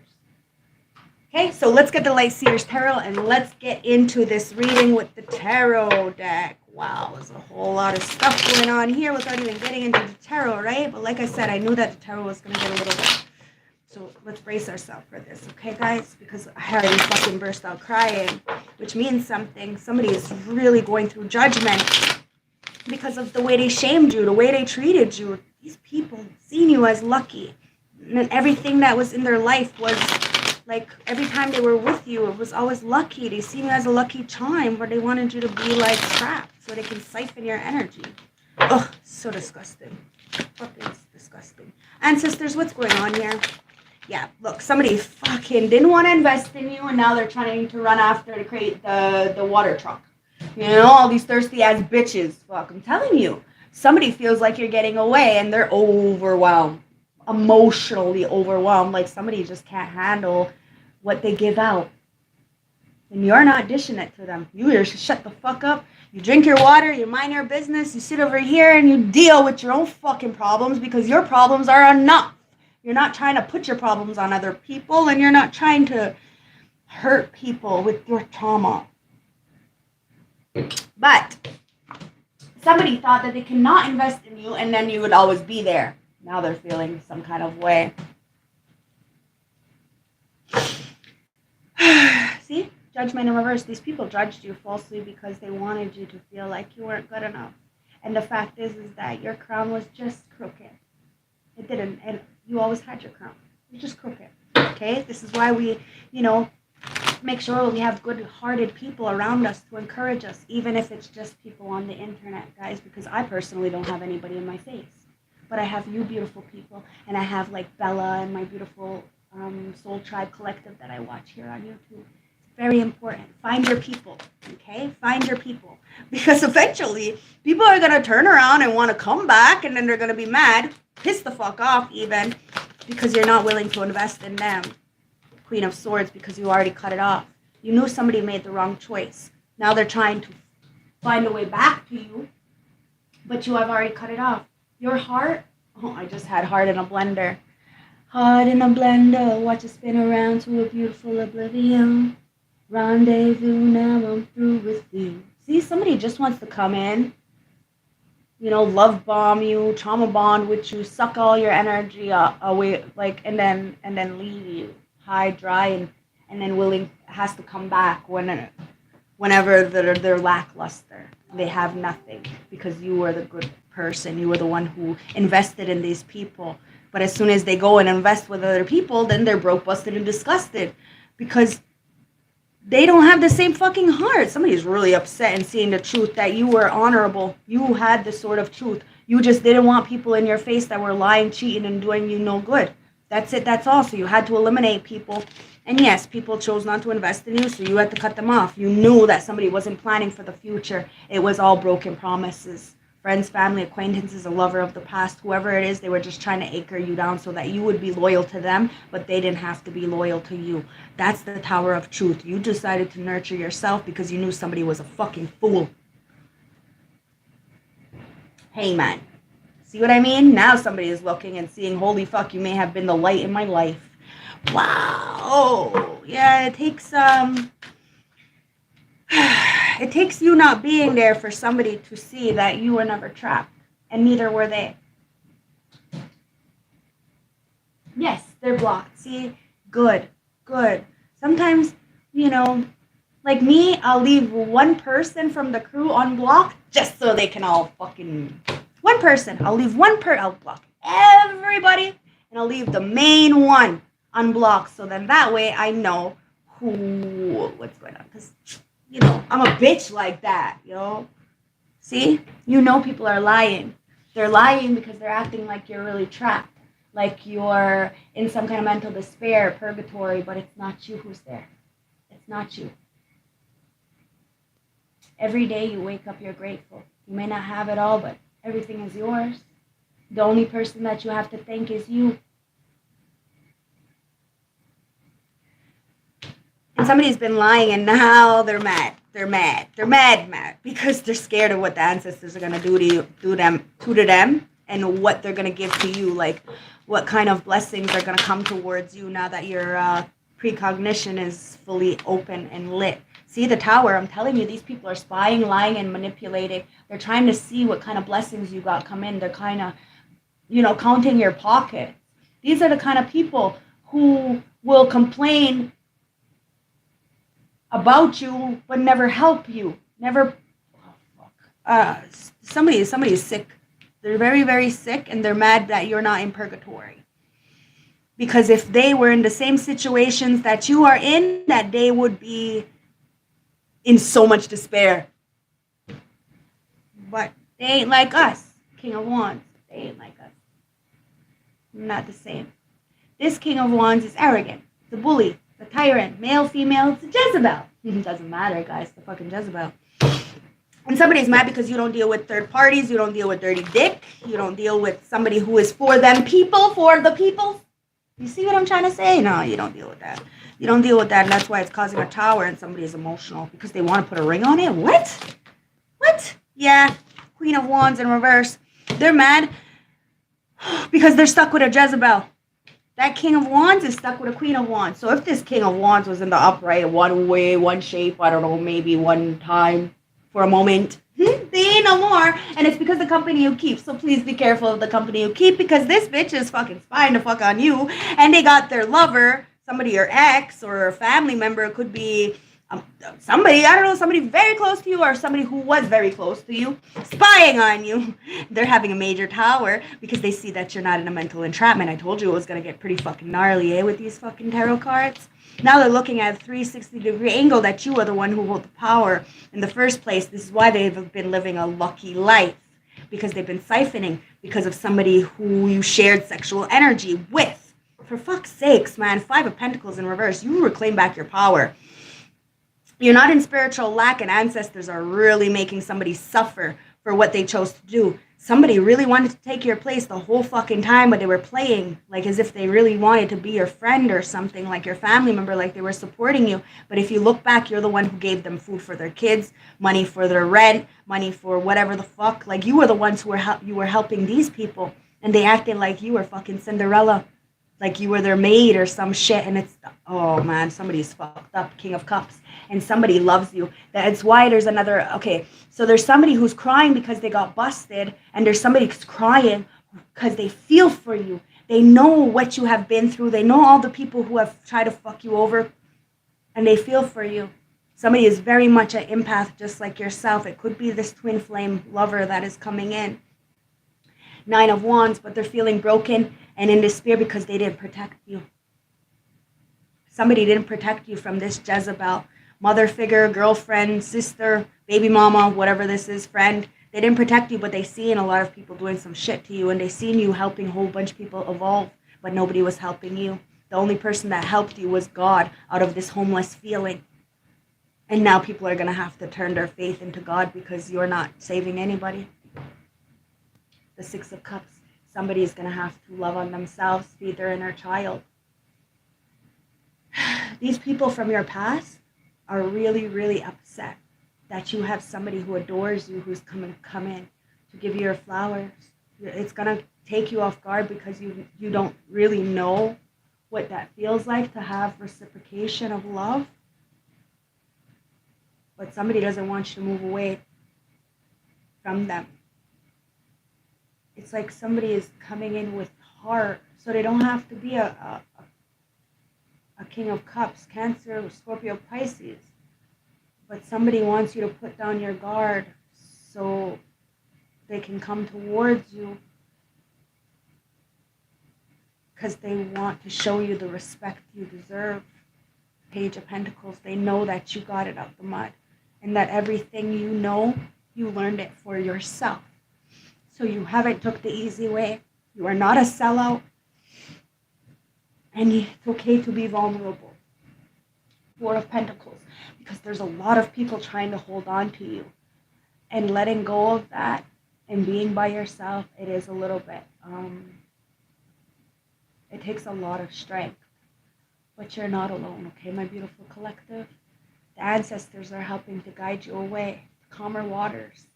Okay, so let's get the Light Seers Tarot and let's get into this reading with the tarot deck. Wow, there's a whole lot of stuff going on here without even getting into the tarot, right? But like I said, I knew that the tarot was going to get a little bit. So let's brace ourselves for this, okay, guys? Because I already fucking burst out crying, which means something. Somebody is really going through judgment because of the way they shamed you, the way they treated you. These people seen you as lucky. And everything that was in their life was Like, every time they were with you, it was always lucky. They see you as a lucky charm, where they wanted you to be, like, trapped so they can siphon your energy. Ugh, so disgusting. Fucking disgusting. Ancestors, what's going on here? Yeah, look, somebody fucking didn't want to invest in you, and now they're trying to run after to create the water truck. You know, all these thirsty ass bitches. Fuck, I'm telling you. Somebody feels like you're getting away, and they're overwhelmed. Emotionally overwhelmed. Like, somebody just can't handle what they give out. And you're not dishing it to them. You just shut the fuck up. You drink your water, you mind your business, you sit over here and you deal with your own fucking problems, because your problems are enough. You're not trying to put your problems on other people, and you're not trying to hurt people with your trauma. But somebody thought that they cannot invest in you, and then you would always be there. Now they're feeling some kind of way. See? Judgment in reverse. These people judged you falsely because they wanted you to feel like you weren't good enough. And the fact is that your crown was just crooked. It didn't. And you always had your crown. It was just crooked. Okay? This is why we, make sure we have good-hearted people around us to encourage us, even if it's just people on the internet, guys, because I personally don't have anybody in my face. But I have you beautiful people, and I have, like, Bella and my beautiful Soul Tribe Collective that I watch here on YouTube. Very important. Find your people, okay? Find your people. Because eventually, people are going to turn around and want to come back, and then they're going to be mad, piss the fuck off even, because you're not willing to invest in them. Queen of Swords, because you already cut it off. You knew somebody made the wrong choice. Now they're trying to find a way back to you, but you have already cut it off. Your heart, I just had heart in a blender. Heart in a blender, watch it spin around to a beautiful oblivion. Rendezvous, now I'm through with you. See, somebody just wants to come in, love bomb you, trauma bond with you, suck all your energy away, like, and then leave you high, dry, and then has to come back whenever they're lackluster. They have nothing because you were the good person. You were the one who invested in these people. But as soon as they go and invest with other people, then they're broke, busted, and disgusted because they don't have the same fucking heart. Somebody's really upset and seeing the truth that you were honorable. You had this sort of truth. You just didn't want people in your face that were lying, cheating, and doing you no good. That's it. That's all. So you had to eliminate people. And yes, people chose not to invest in you, so you had to cut them off. You knew that somebody wasn't planning for the future. It was all broken promises. Friends, family, acquaintances, a lover of the past, whoever it is, they were just trying to anchor you down so that you would be loyal to them, but they didn't have to be loyal to you. That's the Tower of Truth. You decided to nurture yourself because you knew somebody was a fucking fool. Hey, man. See what I mean? Now somebody is looking and seeing, holy fuck, you may have been the light in my life. Wow. Yeah, it takes it takes you not being there for somebody to see that you were never trapped, and neither were they. Yes, they're blocked. See? Good. Sometimes, like me, I'll leave one person from the crew unblocked just so they can all fucking... One person. I'll leave I'll block everybody, and I'll leave the main one unblocked, so then that way I know what's going on, because... I'm a bitch like that, See? People are lying. They're lying because they're acting like you're really trapped. Like you're in some kind of mental despair, purgatory, but it's not you who's there. It's not you. Every day you wake up, you're grateful. You may not have it all, but everything is yours. The only person that you have to thank is you. And somebody's been lying, and now they're mad. They're mad because they're scared of what the ancestors are gonna do to them, and what they're gonna give to you. Like, what kind of blessings are gonna come towards you now that your precognition is fully open and lit. See the Tower? I'm telling you, these people are spying, lying, and manipulating. They're trying to see what kind of blessings you got come in. They're kind of, counting your pocket. These are the kind of people who will complain about you, but never help you. Never. Oh, fuck. Somebody is sick. They're very, very sick, and they're mad that you're not in purgatory. Because if they were in the same situations that you are in, that they would be in so much despair. But they ain't like us. King of Wands. They ain't like us. Not the same. This King of Wands is arrogant. The bully. The tyrant. Male, female. It's a Jezebel. It doesn't matter, guys. The fucking Jezebel. And somebody's mad because you don't deal with third parties. You don't deal with dirty dick. You don't deal with somebody who is for them people. For the people. You see what I'm trying to say? No, you don't deal with that. You don't deal with that, and that's why it's causing a tower and somebody is emotional. Because they want to put a ring on it? What? What? Yeah. Queen of Wands in reverse. They're mad because they're stuck with a Jezebel. That King of Wands is stuck with a Queen of Wands. So if this King of Wands was in the upright, one way, one shape, I don't know, maybe one time for a moment, they ain't no more. And it's because the company you keep. So please be careful of the company you keep, because this bitch is fucking spying the fuck on you. And they got their lover, somebody your ex or a family member. It could be somebody, I don't know, somebody very close to you or somebody who was very close to you, spying on you. They're having a major tower because they see that you're not in a mental entrapment. I told you it was going to get pretty fucking gnarly, with these fucking tarot cards. Now they're looking at a 360-degree angle that you are the one who hold the power in the first place. This is why they've been living a lucky life, because they've been siphoning because of somebody who you shared sexual energy with. For fuck's sakes, man, 5 of Pentacles in reverse. You reclaim back your power. You're not in spiritual lack, and ancestors are really making somebody suffer for what they chose to do. Somebody really wanted to take your place the whole fucking time, but they were playing like as if they really wanted to be your friend or something, like your family member, like they were supporting you. But if you look back, you're the one who gave them food for their kids, money for their rent, money for whatever the fuck. Like you were the ones who were helping these people, and they acted like you were fucking Cinderella. Like you were their maid or some shit, and it's, oh man, somebody's fucked up, King of Cups, and somebody loves you. That's why there's another, okay, so there's somebody who's crying because they got busted, and there's somebody who's crying because they feel for you. They know what you have been through. They know all the people who have tried to fuck you over, and they feel for you. Somebody is very much an empath, just like yourself. It could be this twin flame lover that is coming in. 9 of Wands, but they're feeling broken and in despair because they didn't protect you. Somebody didn't protect you from this Jezebel. Mother figure, girlfriend, sister, baby mama, whatever this is, friend. They didn't protect you, but they seen a lot of people doing some shit to you, and they seen you helping a whole bunch of people evolve, but nobody was helping you. The only person that helped you was God out of this homeless feeling. And now people are going to have to turn their faith into God because you're not saving anybody. The 6 of Cups. Somebody is going to have to love on themselves, feed their inner child. These people from your past are really, really upset that you have somebody who adores you, who's come in to give you your flowers. It's going to take you off guard because you don't really know what that feels like to have reciprocation of love. But somebody doesn't want you to move away from them. It's like somebody is coming in with heart, so they don't have to be a King of Cups, Cancer, Scorpio, Pisces. But somebody wants you to put down your guard so they can come towards you because they want to show you the respect you deserve. Page of Pentacles, they know that you got it out the mud and that everything you know, you learned it for yourself. So you haven't took the easy way. You are not a sellout. And it's okay to be vulnerable. 4 of Pentacles. Because there's a lot of people trying to hold on to you. And letting go of that and being by yourself, it is a little bit, it takes a lot of strength. But you're not alone, okay, my beautiful collective? The ancestors are helping to guide you away to calmer waters.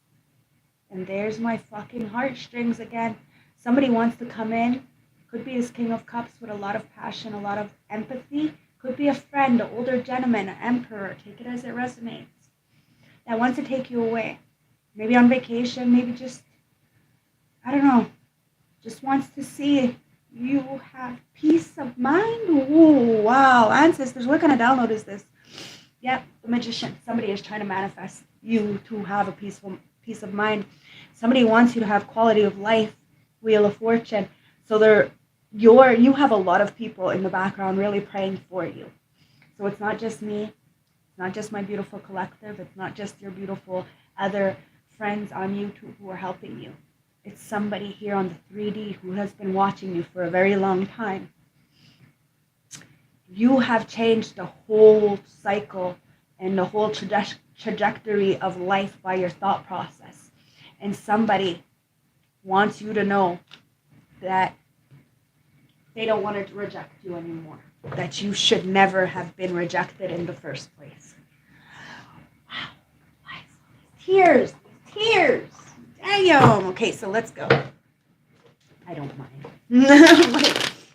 And there's my fucking heartstrings again. Somebody wants to come in. Could be this King of Cups with a lot of passion, a lot of empathy. Could be a friend, an older gentleman, an emperor. Take it as it resonates. That wants to take you away. Maybe on vacation, maybe just, I don't know, just wants to see you have peace of mind. Ooh, wow. Ancestors, what kind of download is this? Yep, the Magician. Somebody is trying to manifest you to have a peace of mind. Somebody wants you to have quality of life. Wheel of Fortune. So they're you have a lot of people in the background really praying for you. So it's not just me, it's not just my beautiful collective, it's not just your beautiful other friends on YouTube who are helping you. It's somebody here on the 3D who has been watching you for a very long time. You have changed the whole cycle and the whole trajectory of life by your thought process. And somebody wants you to know that they don't want to reject you anymore. That you should never have been rejected in the first place. Wow. Why is all these tears? Tears. Damn. Okay, so let's go. I don't mind.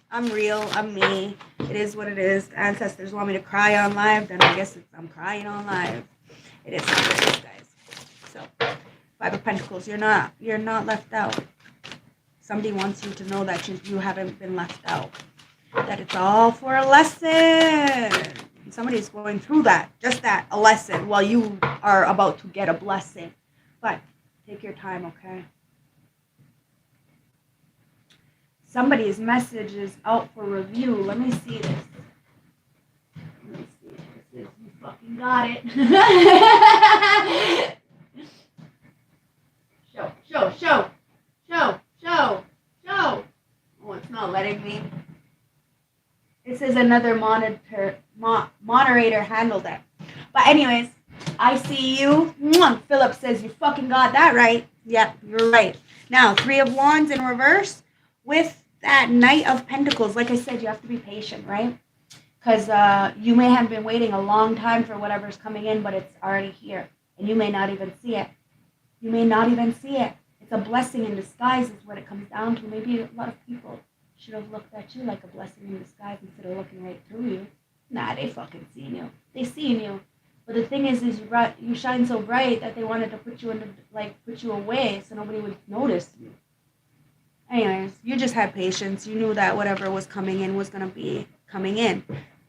I'm real. I'm me. It is what it is. The ancestors want me to cry on live, then I guess I'm crying on live. It is what it is, guys. So, Five of Pentacles, you're not left out. Somebody wants you to know that you haven't been left out. That it's all for a lesson. Somebody's going through that, just that, a lesson, while you are about to get a blessing. But take your time, okay? Somebody's message is out for review. Let me see this. Let me see if this is, you fucking got it. Show. Oh, it's not letting me. This is another moderator handled it. But anyways, I see you. Philip says you fucking got that right. Yep, you're right. Now, 3 of Wands in reverse with that Knight of Pentacles. Like I said, you have to be patient, right? Because you may have been waiting a long time for whatever's coming in, but it's already here. And you may not even see it. It's a blessing in disguise is what it comes down to. Maybe a lot of people should have looked at you like a blessing in disguise instead of looking right through you. Nah, they fucking seen you. They seen you. But the thing is you shine so bright that they wanted to put you away so nobody would notice you. Anyways, you just had patience. You knew that whatever was coming in was going to be coming in.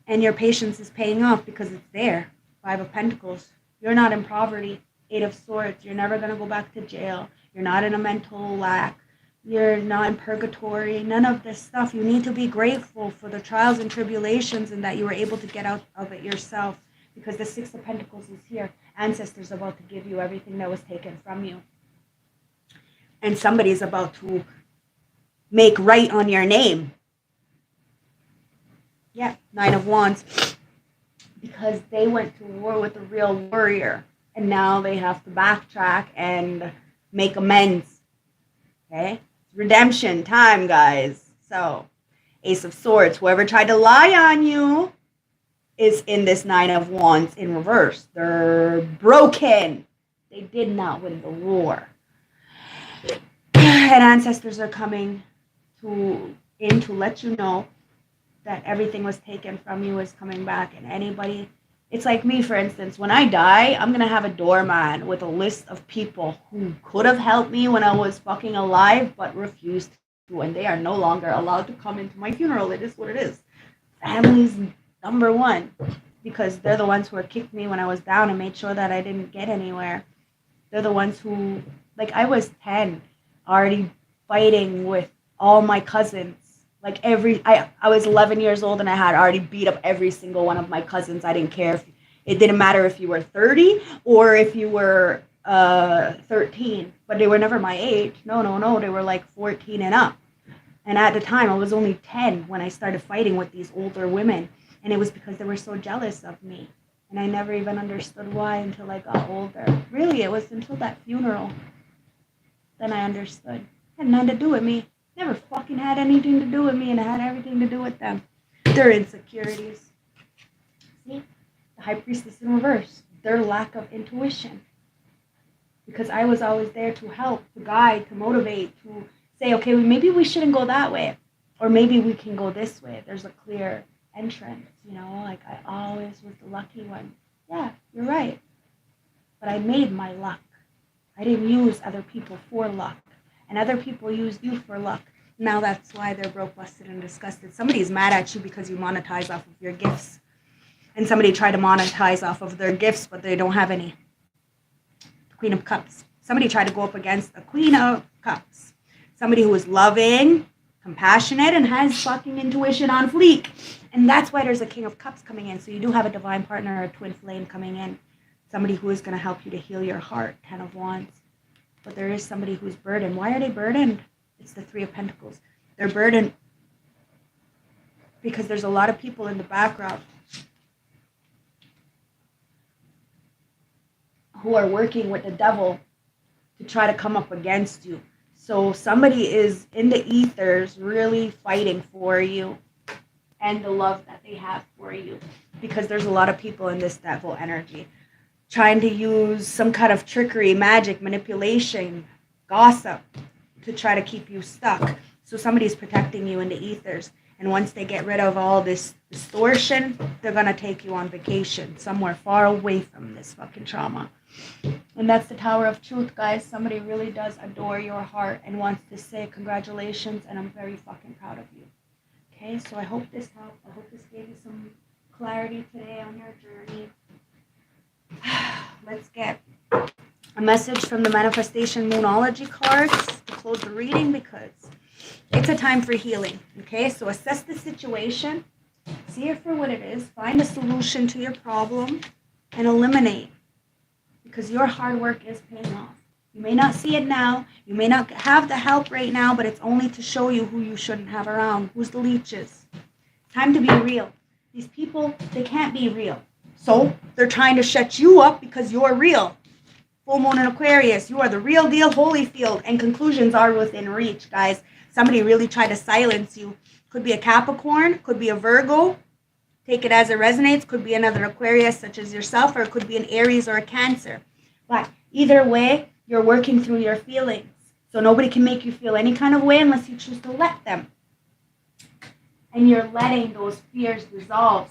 And your patience is paying off because it's there. 5 of Pentacles. You're not in poverty. 8 of Swords. You're never going to go back to jail. You're not in a mental lack. You're not in purgatory. None of this stuff. You need to be grateful for the trials and tribulations and that you were able to get out of it yourself. Because the 6 of Pentacles is here. Ancestors about to give you everything that was taken from you. And somebody's about to make right on your name. Yeah, 9 of Wands. Because they went to war with a real warrior. And now they have to backtrack and make amends. Okay? Redemption time, guys. So, Ace of Swords. Whoever tried to lie on you is in this 9 of Wands in reverse. They're broken. They did not win the war. And ancestors are coming in to let you know that everything was taken from you is coming back. And anybody, it's like me, for instance, when I die, I'm going to have a doorman with a list of people who could have helped me when I was fucking alive, but refused to. And they are no longer allowed to come into my funeral. It is what it is. Family's number one. Because they're the ones who kicked me when I was down and made sure that I didn't get anywhere. They're the ones who, like, I was 10, already fighting with all my cousins. Like I was 11 years old and I had already beat up every single one of my cousins. I didn't care it didn't matter if you were 30 or if you were 13, but they were never my age. No, they were like 14 and up. And at the time I was only 10 when I started fighting with these older women, and it was because they were so jealous of me. And I never even understood why until I got older. Really, it was until that funeral. Then I understood. It had nothing to do with me. Never fucking had anything to do with me, and it had everything to do with them. Their insecurities. See? The High Priestess in reverse. Their lack of intuition. Because I was always there to help, to guide, to motivate, to say, okay, maybe we shouldn't go that way. Or maybe we can go this way. There's a clear entrance, like I always was the lucky one. Yeah, you're right. But I made my luck. I didn't use other people for luck. And other people used you for luck. Now that's why they're broke, busted, and disgusted. Somebody's mad at you because you monetize off of your gifts. And somebody tried to monetize off of their gifts, but they don't have any. Queen of Cups. Somebody tried to go up against a Queen of Cups. Somebody who is loving, compassionate and has fucking intuition on fleek. And that's why there's a King of Cups coming in. So you do have a divine partner or a twin flame coming in. Somebody who is going to help you to heal your heart, 10 of Wands. But there is somebody who's burdened. Why are they burdened? It's the 3 of Pentacles. They're burdened because there's a lot of people in the background who are working with the devil to try to come up against you. So somebody is in the ethers really fighting for you and the love that they have for you. Because there's a lot of people in this devil energy trying to use some kind of trickery, magic, manipulation, gossip to try to keep you stuck. So somebody's protecting you in the ethers. And once they get rid of all this distortion, they're going to take you on vacation somewhere far away from this fucking trauma. And that's the Tower of Truth, guys. Somebody really does adore your heart and wants to say congratulations, and I'm very fucking proud of you. Okay, so I hope this helped. I hope this gave you some clarity today on your journey. Let's get a message from the Manifestation Moonology cards to close the reading, because it's a time for healing. Okay, so assess the situation, see it for what it is, find a solution to your problem, and eliminate. Because your hard work is paying off. You may not see it now, you may not have the help right now, but it's only to show you who you shouldn't have around. Who's the leeches? Time to be real. These people, they can't be real. So they're trying to shut you up because you're real. Full moon in Aquarius, you are the real deal, Holyfield, and conclusions are within reach, guys. Somebody really tried to silence you. Could be a Capricorn, could be a Virgo. Take it as it resonates. Could be another Aquarius such as yourself, or it could be an Aries or a Cancer. But either way, you're working through your feelings. So nobody can make you feel any kind of way unless you choose to let them. And you're letting those fears dissolve.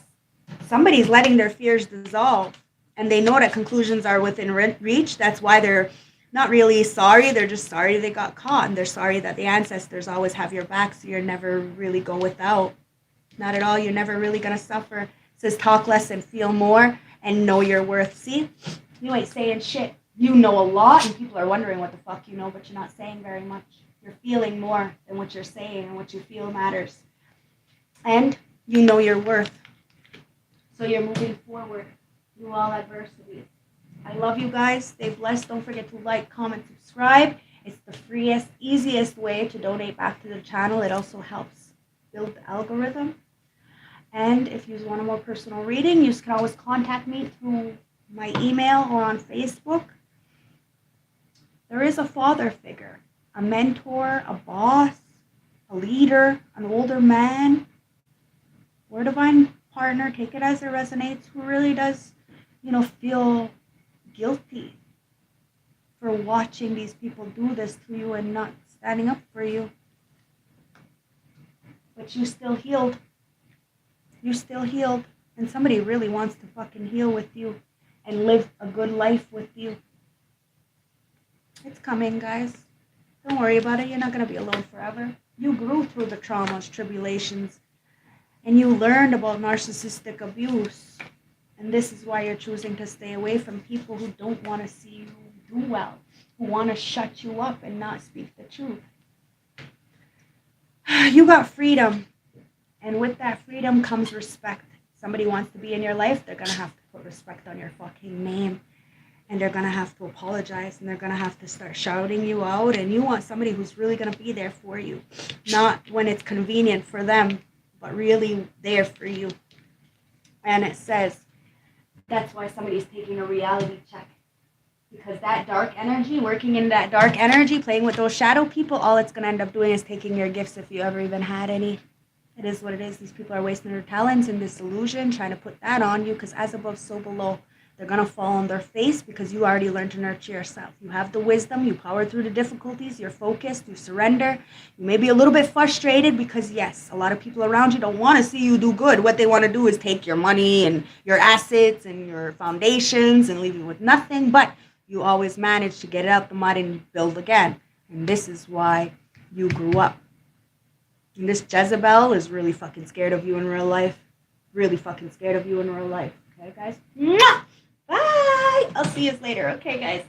Somebody's letting their fears dissolve. And they know that conclusions are within reach. That's why they're not really sorry. They're just sorry they got caught. And they're sorry that the ancestors always have your back, so you're never really go without. Not at all. You're never really going to suffer. It says talk less and feel more and know your worth. See? You ain't saying shit. You know a lot, and people are wondering what the fuck you know, but you're not saying very much. You're feeling more than what you're saying, and what you feel matters. And you know your worth. So you're moving forward through all adversities. I love you guys. Stay blessed. Don't forget to like, comment, subscribe. It's the freest, easiest way to donate back to the channel. It also helps build the algorithm. And if you want a more personal reading, you can always contact me through my email or on Facebook. There is a father figure, a mentor, a boss, a leader, an older man, or a divine partner, take it as it resonates, who really does, feel guilty for watching these people do this to you and not standing up for you. But you still healed. You still healed. And somebody really wants to fucking heal with you and live a good life with you. It's coming, guys. Don't worry about it. You're not going to be alone forever. You grew through the traumas, tribulations, and you learned about narcissistic abuse. And this is why you're choosing to stay away from people who don't want to see you do well, who want to shut you up and not speak the truth. You got freedom. And with that freedom comes respect. Somebody wants to be in your life, they're going to have to put respect on your fucking name. And they're going to have to apologize, and they're going to have to start shouting you out. And you want somebody who's really going to be there for you. Not when it's convenient for them, but really there for you. And it says, that's why somebody's taking a reality check. Because that dark energy, working in that dark energy, playing with those shadow people, all it's going to end up doing is taking your gifts if you ever even had any. It is what it is. These people are wasting their talents in this illusion, trying to put that on you, because as above, so below. They're going to fall on their face because you already learned to nurture yourself. You have the wisdom. You power through the difficulties. You're focused. You surrender. You may be a little bit frustrated because, yes, a lot of people around you don't want to see you do good. What they want to do is take your money and your assets and your foundations and leave you with nothing. But you always manage to get it out the mud and build again. And this is why you grew up. And this Jezebel is really fucking scared of you in real life. Really fucking scared of you in real life. Okay, guys? Mwah! Bye! I'll see you later. Okay, guys.